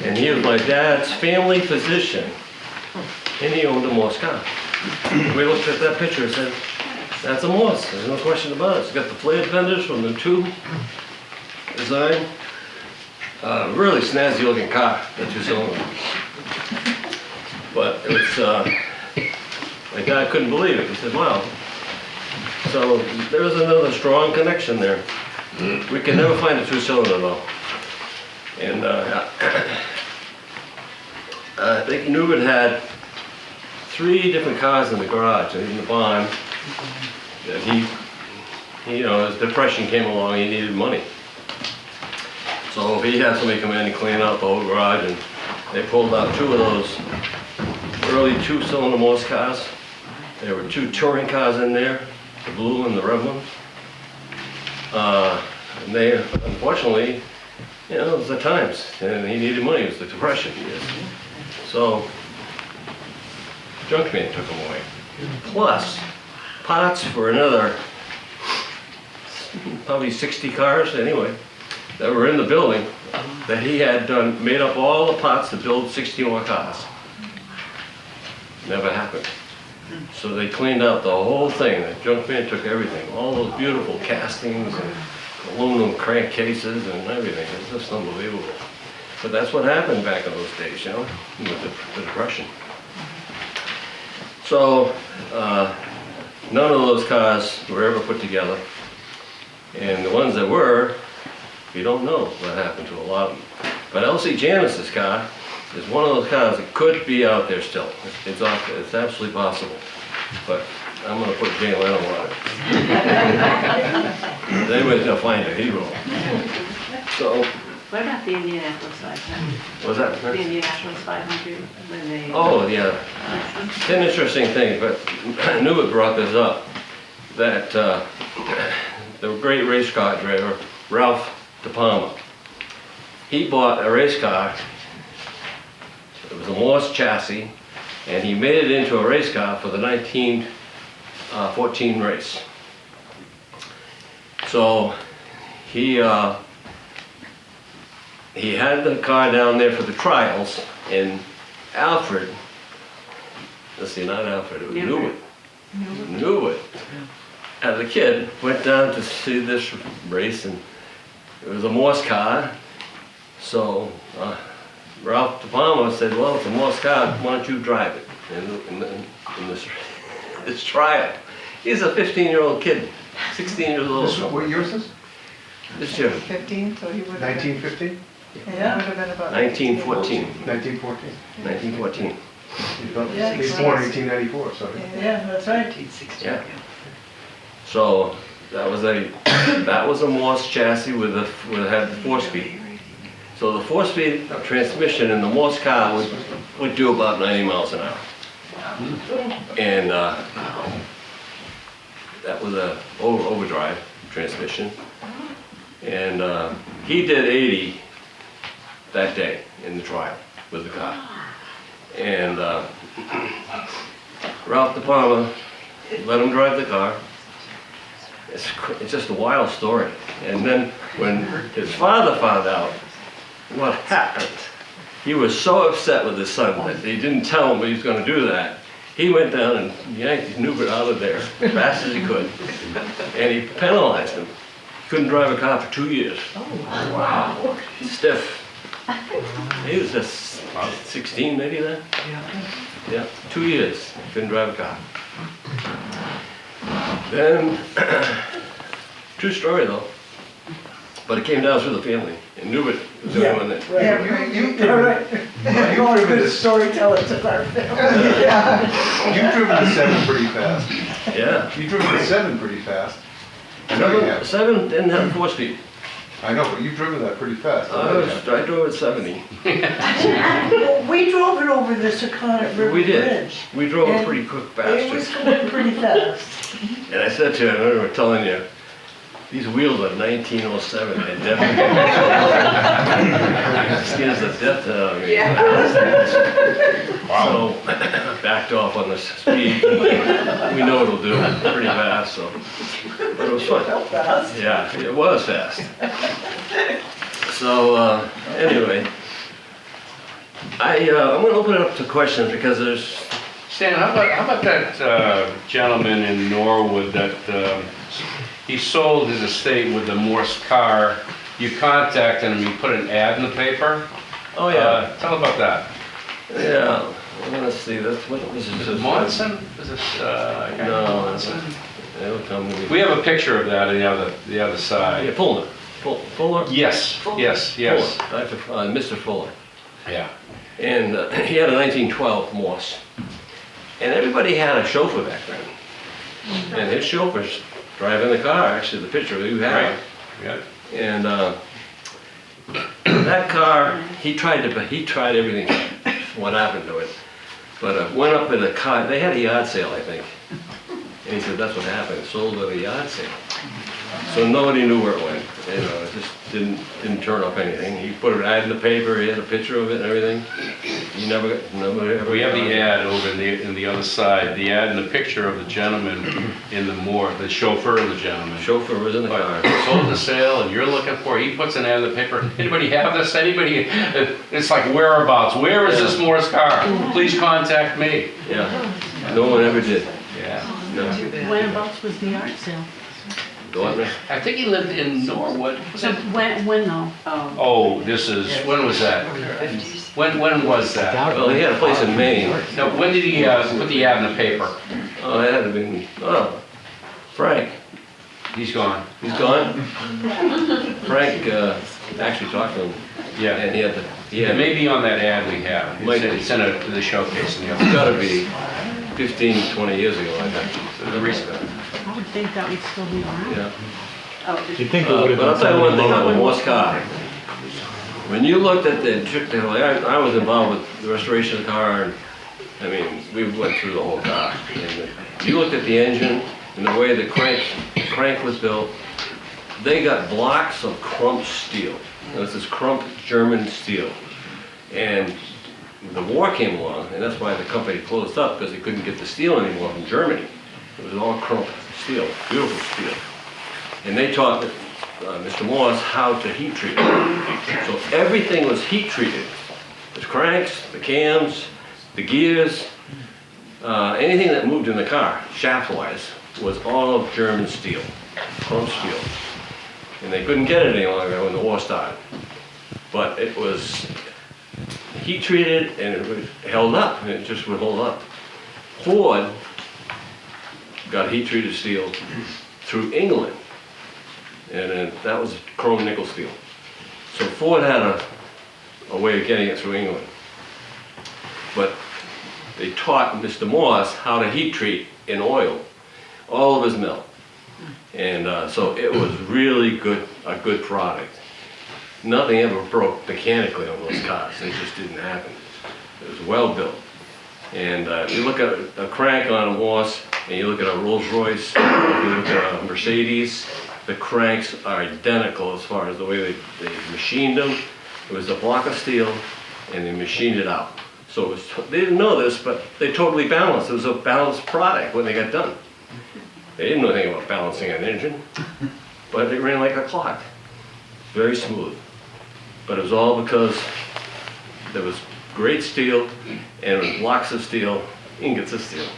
And he was my dad's family physician, and he owned a Morse car. We looked at that picture and said, that's a Morse, there's no question about it. It's got the flared fenders from the tube design. Really snazzy looking car, that two-cylinder. But it was, my dad couldn't believe it. He said, wow. So there was another strong connection there. We could never find a two-cylinder though. And I think Norwood had 3 different cars in the garage and in the barn. That he, you know, his depression came along, he needed money. So he had somebody come in and clean out the whole garage, and they pulled out 2 of those early 2-cylinder Morse cars. There were 2 touring cars in there, the blue and the red ones. And they, unfortunately, you know, it was the times, and he needed money, it was the depression years. So, Junkman took him away. Plus, parts for another, probably 60 cars anyway, that were in the building, that he had done, made up all the parts to build 60 more cars. Never happened. So they cleaned out the whole thing. The Junkman took everything, all those beautiful castings and aluminum crank cases and everything. It's just unbelievable. But that's what happened back in those days, you know, with the Depression. So none of those cars were ever put together. And the ones that were, you don't know what happened to a lot of them. But Elsie Janice's car is one of those cars that could be out there still. It's absolutely possible. But I'm going to put Jay Leno on it. Anybody's going to find it, he will. So, What about the Indianapolis 500? what's that? The Indianapolis 500, when they... Oh, yeah. It's an interesting thing, but I knew it brought this up, that the great race car driver, Ralph De Palma, he bought a race car. It was a Morse chassis, and he made it into a race car for the 1914 race. So he had the car down there for the trials, and Alfred, let's see, not Alfred, it was Norwood, as a kid, went down to see this race, and it was a Morse car. So Ralph De Palma said, well, it's a Morse car, why don't you drive it in this trial? He's a 15-year-old kid, 16 years old. What year is this? This year, 15, so he would have been... 1915? Yeah, would have been about... 1914. 1914. 1914. Yeah, He was born in 1894, so. Yeah, that's right. Yeah. So that was a Morse chassis with had the 4-speed. So the 4-speed transmission in the Morse car would do about 90 miles an hour. And that was a overdrive transmission. And he did 80 that day in the trial with the car. And Ralph De Palma let him drive the car. It's just a wild story. And then when his father found out what happened, he was so upset with his son that he didn't tell him he was going to do that. He went down and yanked Norwood out of there as fast as he could. And he penalized him. He couldn't drive a car for 2 years. Oh, wow. Stiff. He was just 16 maybe then? Yeah, 2 years. Couldn't drive a car. Then, true story though, but it came down through the family. And Norwood was the only one that... Yeah, you're right. You're a good storyteller to our family. You've driven the 7 pretty fast. Yeah. You've driven the 7 pretty fast. I know you have. 7 didn't have 4-speed. I know, but you've driven that pretty fast. I drove at 70. We drove it over the Secundit River We did. Bridge. We drove And it pretty quick, It was faster. going pretty fast. And I said to him, I remember telling you, These wheels are 1907, they definitely scares the death out of me. So, backed off on the speed. We know it'll do pretty fast, so. But it was fun. Fast. Yeah, it was fast. So, anyway, I'm gonna open it up to questions because there's, Stan, how about that gentleman in Norwood that he sold his estate with the Morse car? You contacted him, you put an ad in the paper? oh yeah, Tell about that. yeah, let's see, that's, what was Is it? it Monson? Is it, guy No, Monson? it'll come to me. We have a picture of that on the other Yeah, side. Fuller, Fuller? Yes, yes, yes. Fuller, Mr. Fuller. Yeah. And he had a 1912 Morse. And everybody had a chauffeur back then. And his chauffeur's driving the car, actually, the picture you have. Yeah. And that car, he tried everything, what happened to it. But went up in a car, they had a yard sale, I think. And he said, that's what happened, it sold at a yard sale. So nobody knew where it went, you know, it just didn't turn up anything. He put an ad in the paper, he had a picture of it and everything. He nobody ever. We have the ad over in the other side, the ad and the picture of the gentleman in the the chauffeur of the gentleman. Chauffeur was in the car. Sold the sale and you're looking for, he puts an ad in the paper, anybody have this, anybody? It's like whereabouts, where is this Morse car? Please contact me. Yeah, no one ever did. Yeah. No. Whenabouts was the yard sale? Go on there. I think he lived in Norwood. Was So it? when though? Oh, this is, when was that? When was that? Well, he had a place in Maine. No, when did he put the ad in the paper? Oh, it had to be, Frank. He's gone. He's gone? Frank, actually talked to him, Yeah. and he had It may be on that ad we have. Might be. It's in the showcase in the it's other. gotta be 15, 20 years ago, I think. The recent. I would think that would still be around. Yeah. You think it would have But I'll been tell you one thing something on the local? Morse car. When you looked at the I was involved with the restoration of the car, and I mean, we went through the whole car. And you looked at the engine and the way the crank was built, they got blocks of crump steel. This is crump German steel. And the war came along, and that's why the company closed up, because they couldn't get the steel anymore from Germany. It was all crump steel, beautiful steel. And they taught Mr. Morse how to heat treat it. So everything was heat treated. The cranks, the cams, the gears, anything that moved in the car, shaft-wise, was all German steel, crump steel. And they couldn't get it any longer when the war started. But it was heat treated and it held up, and it just would hold up. Ford got heat treated steel through England, and that was chrome nickel steel. So Ford had a way of getting it through England. But they taught Mr. Morse how to heat treat in oil all of his mill. And so it was really a good product. Nothing ever broke mechanically on those cars. It just didn't happen. It was well built. And you look at a crank on a Morse, and you look at a Rolls Royce, you look at a Mercedes, the cranks are identical as far as the way they machined them. It was a block of steel, and they machined it out. So it was, they didn't know this, but they totally balanced. It was a balanced product when they got done. They didn't know anything about balancing an engine, but it ran like a clock. Very smooth. But it was all because there was great steel, and it was blocks of steel, ingots of steel.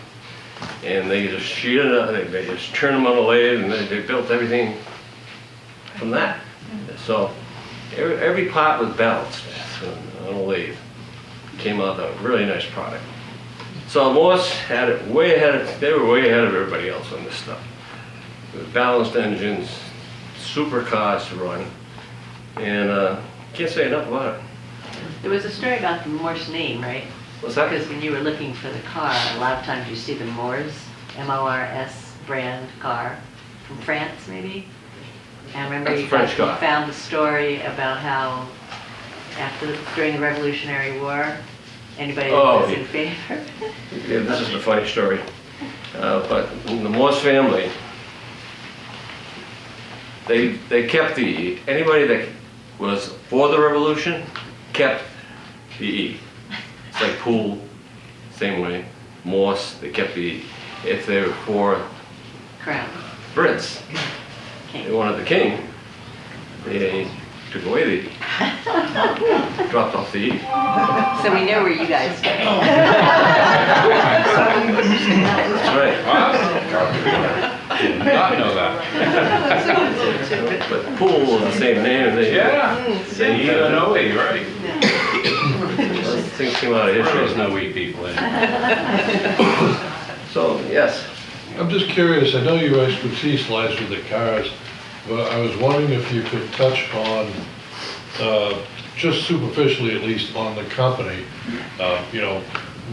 And they just sheeted it up, they just turned them on a lathe, and they built everything from that. So every part was balanced on a lathe. Came out a really nice product. So Morse had it way ahead they were way ahead of everybody else on this stuff. It was balanced engines, super cars to run, and can't say enough about it. There was a story about the Morse name, right? What's that? Because when you were looking for the car, a lot of times you see the Morse, M-O-R-S brand car from France, maybe? And I remember That's a you French car. found the story about how during the Revolutionary War, anybody Oh, was yeah. in favor. Yeah, this is the funny story. But in the Morse family, they kept the E. Anybody that was for the revolution kept the E. It's like Poole, same way. Morse, they kept the E. If they were for Crown. Brits, they wanted the king, they took away the E. Dropped off the E. So we know where you guys stand. That's right. Did not know that. But Poole was the same name. They, Yeah, They, no way, right. things came out of There's history. no wee people in it. So, yes. I'm just curious, I know your expertise lies with the cars, but I was wondering if you could touch on, just superficially at least, on the company. You know,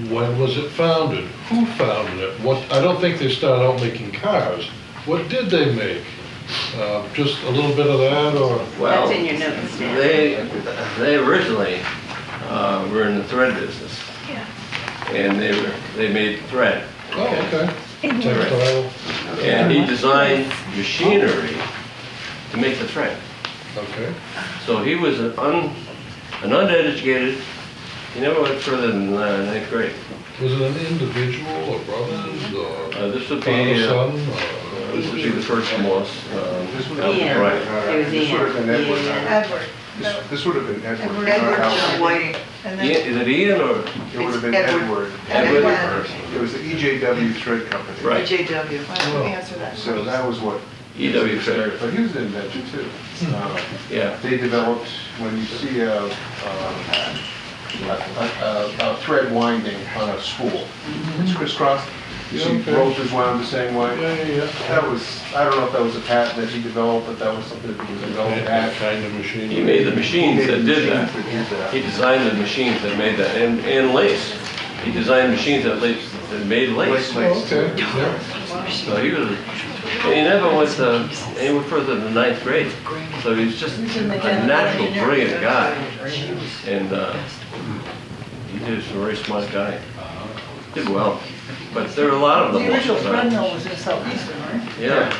when was it founded? Who founded it? What, I don't think they started out making cars. What did they make? Just a little bit of that, or? Well, That's in your notes, Dan. they originally were in the thread business. And they made thread. Oh, okay. Textile, And he designed machinery to make the thread. okay. So he was an uneducated, he never went further than ninth grade. Was it an individual, or brothers, or This would father, be, son? this would be the first Morse. Ian. Right. It was This would have been Ian. Edward. Ian. Edward. This would have been Edward. Edward not John Alfred. Whiting. And then Is it Ian or? It would have been Edward. Edward. Edward. It was the EJW Thread Company. Right. JW. Why don't we answer that? So that was what. EW Thread. But he was an inventor too. Yeah. They developed, when you see a thread winding on a spool, it's crisscrossed. You see Okay. rope is wound the same way. Yeah, yeah, That was, I don't know if that was a patent that he developed, but that was something that he was developed yeah. at. That kind of machine. He made the machines He made that the did that. machines that did that. He designed the machines that made that, and lace. He designed machines that made lace. Oh, okay, yeah. So he was, and he never went anywhere further than ninth grade. So he was just a natural, brilliant guy. And he was a very smart guy. Did well. But there were a lot of them. The original thread mill was in Southeastern, right? Yeah.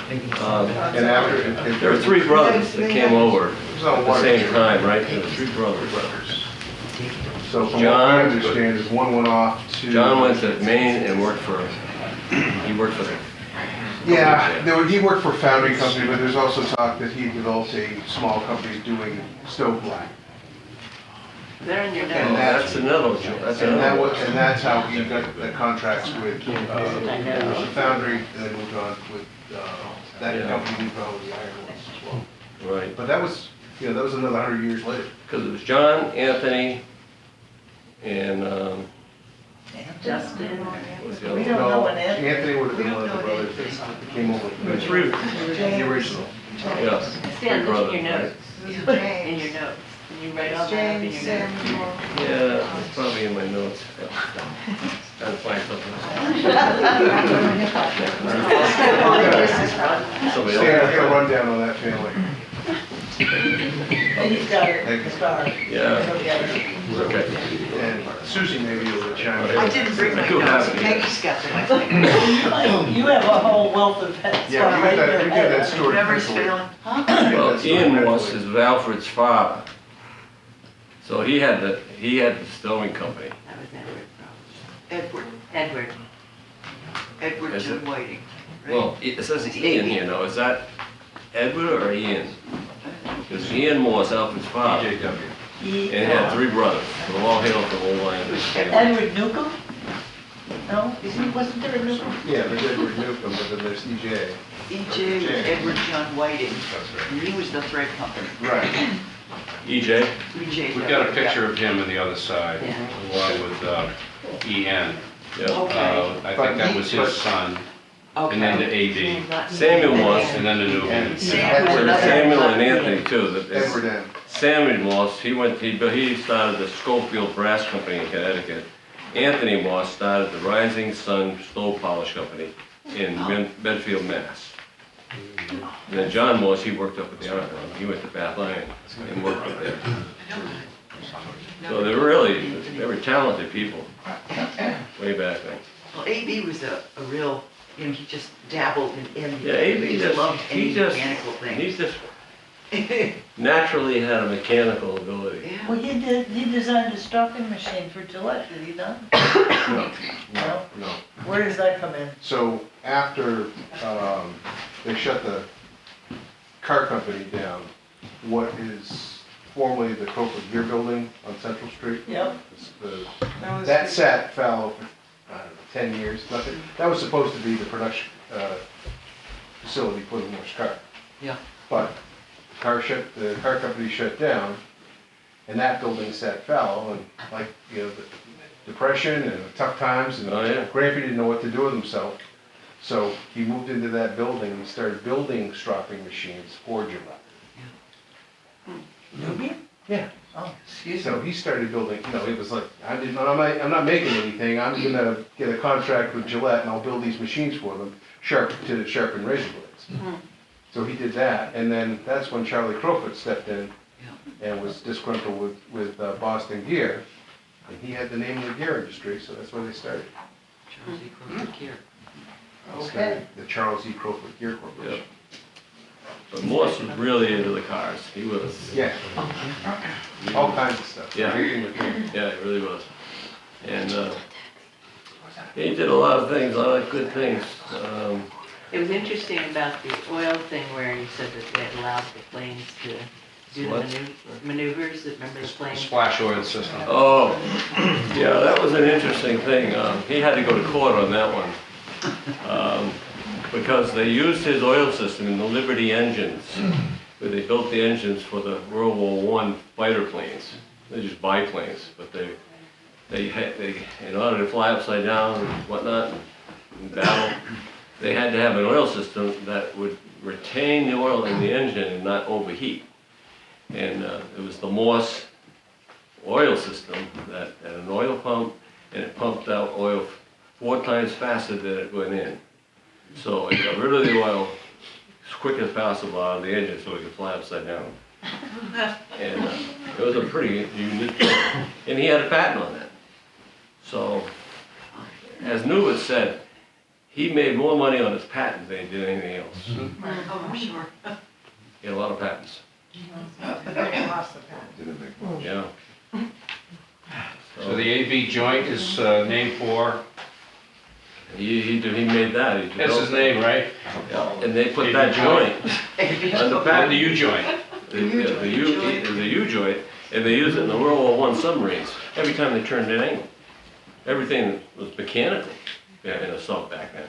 And after. There were three brothers that came over It was on at the water. same time, right? There were three brothers. So from what John- I understand is one went off to. John went to Maine and worked for them. Yeah, he worked for a foundry company, but there's also talk that he developed a small company doing stove black. They're in your And notes. That's another joke. That's another one. And that's how he got the contracts with the foundry, and then moved on with, that Yeah. company moved on with the iron ones as well. Right. But that was, that was another 100 years later. Because it was John, Anthony, and, Justin. what's the We other don't one? know when Ed. Anthony would have We been don't one of the know brothers Ed. that came over. There were three, The original. yeah. Stan, look in your Brothers, notes. In your notes. Can you write all that up in James, your notes? Samuel. Yeah, it's probably in my notes. Trying to find something. Somebody Stan, else. I got a rundown on that family. He's got it, Thank you. his card. Yeah, okay. And Susie maybe will chime in. I didn't bring my notes. Peggy's got them, I think. You have a whole wealth of pets. Yeah, we got that stored. Memory's mentally. failing. Well, Ian Morse is Alfred's father. So he had the stowing company. That was Edward. Edward. Edward. Is it? Whiting. Well, it says Ian here now. Is that Edward or Ian? Because Ian Morse, Alfred's father, and EJW. he had three brothers. They all hailed from Old Line. Edward Newcomb? No, wasn't there a Newcomb? Yeah, there's Edward Newcomb, but then there's EJ. E.J. was Edward John Whiting. He was the thread company. Right. EJ? We've got a picture of him on the other side, Yeah. along with EN. Yeah. I think that was his son, and then the AD, Samuel Morse, and then the new one. And Samuel and Anthony too. Edward M. Samuel Morse, he started the Schofield Brass Company in Connecticut. Anthony Morse started the Rising Sun Stove Polish Company in Medfield, Mass. And then John Morse, he worked up at the Iron. He went to Bath Iron and worked up there. So they were talented people way back then. Well, AB was a real you know, he just dabbled in Yeah, he just, loved any he just, mechanical thing. he's just naturally had a mechanical ability. Yeah. Well, he designed a stocking machine for Gillette, did he not? No. Where does that come in? So after they shut the car company down, what is formerly the Crowfoot Gear Building on Central Street? Yep. That set fell for, I don't know, 10 years, nothing. That was supposed to be the production facility for the Morse car. Yeah. But the car company shut down, and that building set fell, and like, you know, the depression and tough times, and Oh, yeah. Grampy didn't know what to do with himself. So he moved into that building, and he started building stropping machines for Gillette. Newbie? Yeah. Oh, excuse me. So he started building, you know, it was like, I'm not making anything, I'm gonna get a contract with Gillette and I'll build these machines for them, to sharpen razor blades. So he did that, and then that's when Charlie Crowfoot stepped in and was disgruntled with Boston Gear, and he had the name of the gear industry, so that's where they started. Charles E. Crowfoot Gear. They started the Charles E. Crowfoot Gear Corporation. Yep. But Morse was really into the cars. He was. Yeah. All kinds of stuff. Yeah. Everything with him. Yeah, it really was. And he did a lot of things, a lot of good things. It was interesting about the oil thing where you said that they allowed the planes to do the What? maneuvers, remember the planes? Splash oil system. Oh, yeah, that was an interesting thing. He had to go to court on that one. Because they used his oil system in the Liberty engines, where they built the engines for the World War I fighter planes. They're just biplanes, but they in order to fly upside down and whatnot in battle, they had to have an oil system that would retain the oil in the engine and not overheat. And it was the Morse oil system that had an oil pump, and it pumped out oil 4 times faster than it went in. So it got rid of the oil as quick as possible out of the engine so it could fly upside down. And it was a pretty unique thing. And he had a patent on that. So, as Norwood said, he made more money on his patent than he did anything else. Oh, I'm sure. He had a lot of patents. Yeah. So the AB joint is named for, He made that. He that's his developed name, right? Yeah. And they put AB that joint on the And patent. the U joint. The U joint, and they used it in the World War I submarines. Every time they turned an angle, everything was mechanical in a sub back then.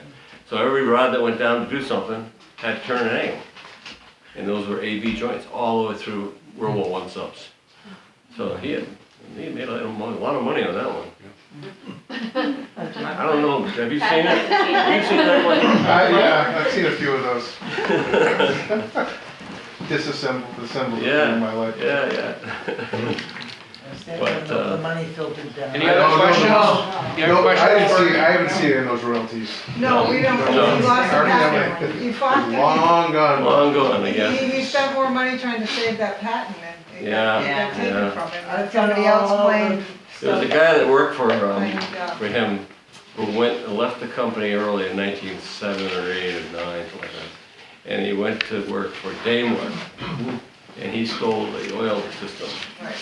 So every rod that went down to do something had to turn an angle, and those were AB joints all the way through World War I subs. So he made a lot of money on that one. I don't know. Have you seen it? Have you seen that one? Yeah, I've seen a few of those. Disassembled, assembled in my life. Yeah. But, The money filtered down. Any other questions? You have No, I questions? haven't seen it in those royalties. No, we don't, No. he lost the Already patent. done it. He fought, Long gone. Long gone, I guess. he spent more money trying to save that patent and it Yeah, got taken yeah. from him. And somebody else claimed. There was a guy that worked for Yeah. him who went and left the company early in 1907 or 8 or 9, something like that. And he went to work for Daimler, and he stole the oil system. Right.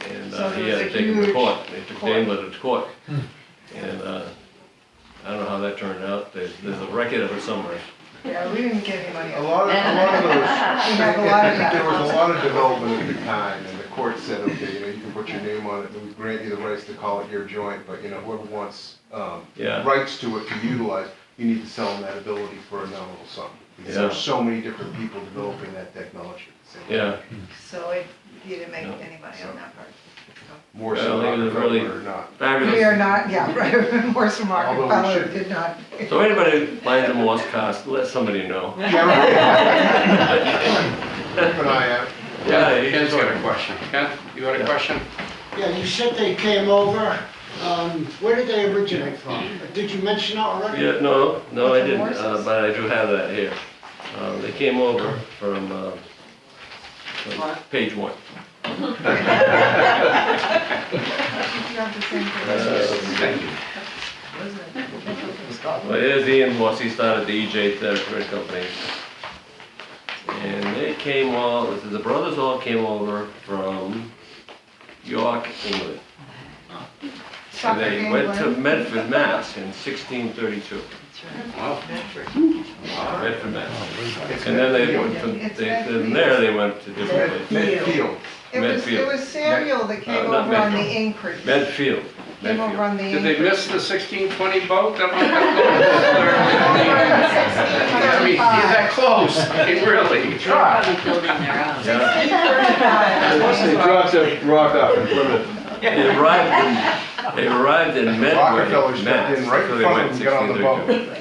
And So he there had was to a take him to huge court. They took court. Daimler to court. And I don't know how that turned out. There's a record of it somewhere. Yeah, we didn't get any money. A lot of those, We have a lot of that. there was a lot of development at the time, and the court said, okay, you know, you can put your name on it, and we grant you the rights to call it your joint, but, you know, whoever wants Yeah. rights to it to utilize, you need to sell them that ability for a nominal sum. Because Yeah. there's so many different people developing that technology at the same time. Yeah. So he didn't make any money on that part. More Well, so I think it was really or not. fabulous. We are not, yeah, right, Morse from Although we Rockefeller should. did not. So anybody who buys a Morse car, let somebody know. Yeah, right. Keep an eye out. Yeah, Ken's got a question. Ken, you got a question? Yeah, you said they came over. Where did they originate from? Did you mention it already? Yeah, no, I didn't, but I do have that here. They came over from page 1. You have the same thing. Thank you. Well, here's Ian Morse, he started the EJ Thread Company. And they came all, the brothers all came over from York, England. And they went to Medford, Mass. in 1632. Wow. Medford, Mass. And then they went from there they went to different places. Medfield. It was Samuel that came not over on the Medfield. increase. Medfield. Came over on the Did they increase. miss the 1620 boat? I mean, you're that close. I mean, really, They're try. probably building their own. They dropped a rock off in Plymouth. They arrived in Medway, Rockefeller stepped Mass. in right So in they front went of them, got on the boat.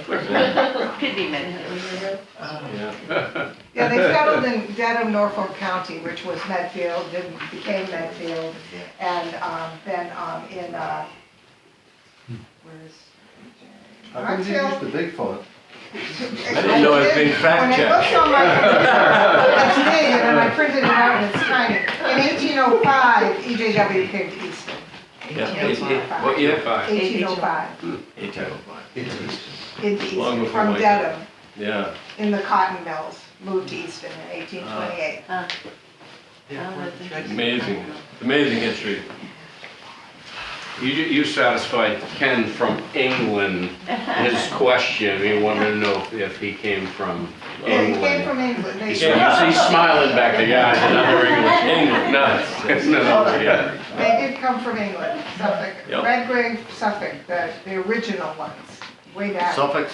1632. Could be Medfield. Yeah. Yeah, they settled in Dedham, Norfolk County, which was Medfield, then became Medfield, and then in, where's? How come you used the big font? I didn't know it was being fact When I checked. looked on my, that's big, and then I printed it out and it's tiny. In 1805, EJW came to Easton. Yeah. What year? 1805, 1805. into Long Easton, before from my Dedham, Yeah. in the cotton mills, moved to Easton in 1828. Amazing. Amazing history. You satisfied Ken from England, his question, he wanted to know if he came from Yeah, he came England. from England. They You see, he's smiling back to guys, another English. England, nice. No, yeah. They did come from England, Suffolk, Yep. Redgrave, Suffolk, the original ones, way back. Suffolk.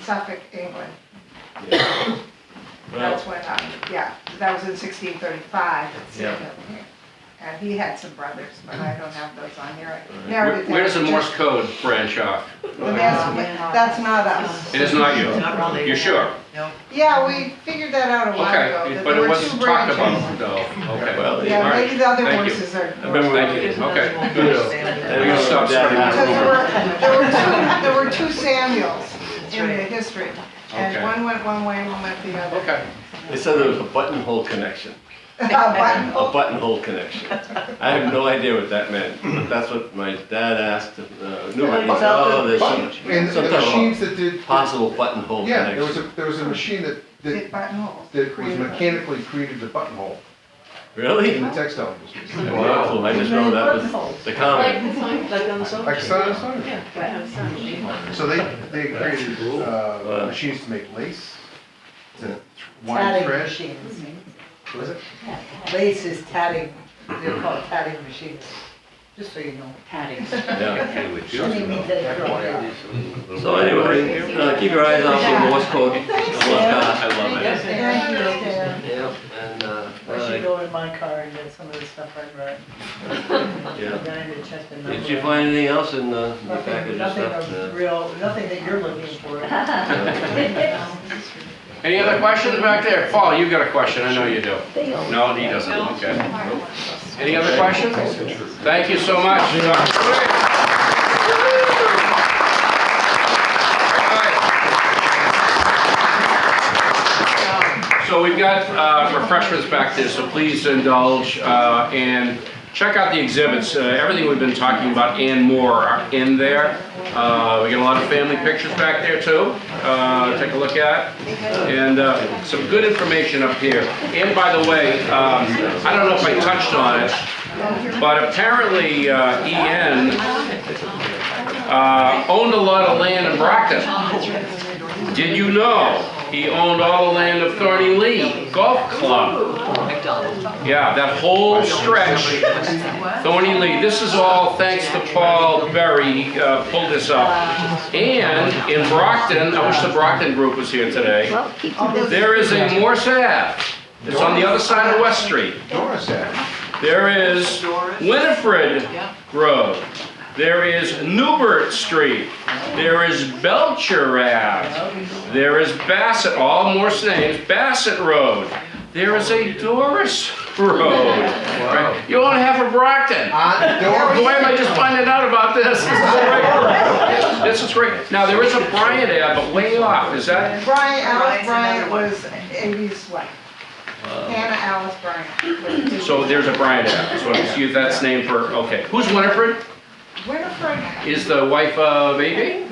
Suffolk, England. Well, That's when, yeah, that was in 1635 that Samuel came. And he had some brothers, but I don't have those on here. I narrowed it Where does the down. Morse code branch off? That's not us. It is not you? Not really. You're sure? No. Yeah, we figured that out a while ago. Okay, that but there it were wasn't two talked branches. about, though, okay. Well, All Yeah, right. maybe the other Thank you. horses are. I remember Thank you, okay, good. We can stop Dad starting. asked Because there were two Samuels in the right. history. And Okay. one went one way and one went the other. Okay. They said there was a buttonhole connection. A Buttonhole? buttonhole connection. I have no idea what that meant, but that's what my dad asked. Newman, he said, oh, there's And some the type machines of that did, possible buttonhole yeah, connection. there was a machine that Did buttonholes. was mechanically created the buttonhole Really? in the textile industry. Wow, I just know that was the comment. Like on the solar. Like sun. Yeah, right on the sun. So they created machines to make lace, to wind Tatting thread. machines. What is it? Lace is tatting, they're called tatting machines, just so you know. Tatting. Yeah. Shouldn't mean that you're- So anyway, keep your eyes out for Morse code. I love it. Thank you, Dan. Yeah, and, I should go in my car and get some of the stuff I brought. Yeah. Then I check the number. Did you find anything else in the package Nothing, of nothing stuff? of real, nothing that you're looking for. Any other questions back there? Paul, you got a question, I know you do. No, he doesn't, okay. Any other questions? Thank you so much. So we've got refreshments back there, so please indulge and check out the exhibits. Everything we've been talking about and more are in there. We got a lot of family pictures back there too. Take a look at. And some good information up here. And by the way, I don't know if I touched on it, but apparently EN owned a lot of land in Brockton. Did you know he owned all the land of Thorny Lee Golf Club? Yeah, that whole stretch, Thorny Lee. This is all thanks to Paul Berry. He pulled this up. And in Brockton, I wish the Brockton group was here today. There is a Morse Ave. It's on the other side of West Street. Doris Ave. There is Winifred Road. There is Newbert Street. There is Belcher Ave. There is Bassett, all Morse names, Bassett Road. There is a Doris Road. Right? You only have a Brockton. Boy, am I just finding out about this. This is great. This is great. Now, there is a Bryant Ave, but way off. Is that? Alice Bryant was AB's wife. Hannah Alice Bryant. So there's a Bryant Ave. So see if that's named for, okay. Who's Winifred? Winifred, Is the wife of AB?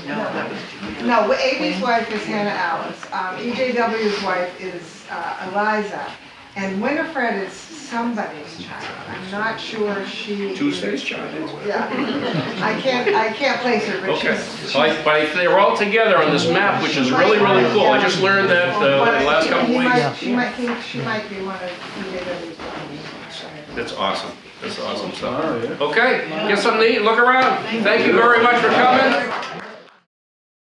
No, AB's wife is Hannah Alice. EJW's wife is Eliza. And Winifred is somebody's child. I'm not sure she. Tuesday's child. Yeah. I can't place her, but Okay, she's. but they're all together on this map, which is really, really cool. I just learned that in the last couple of weeks. She might be one of EJW's. That's awesome. That's awesome stuff. Okay, get something to eat, look around. Thank you very much for coming.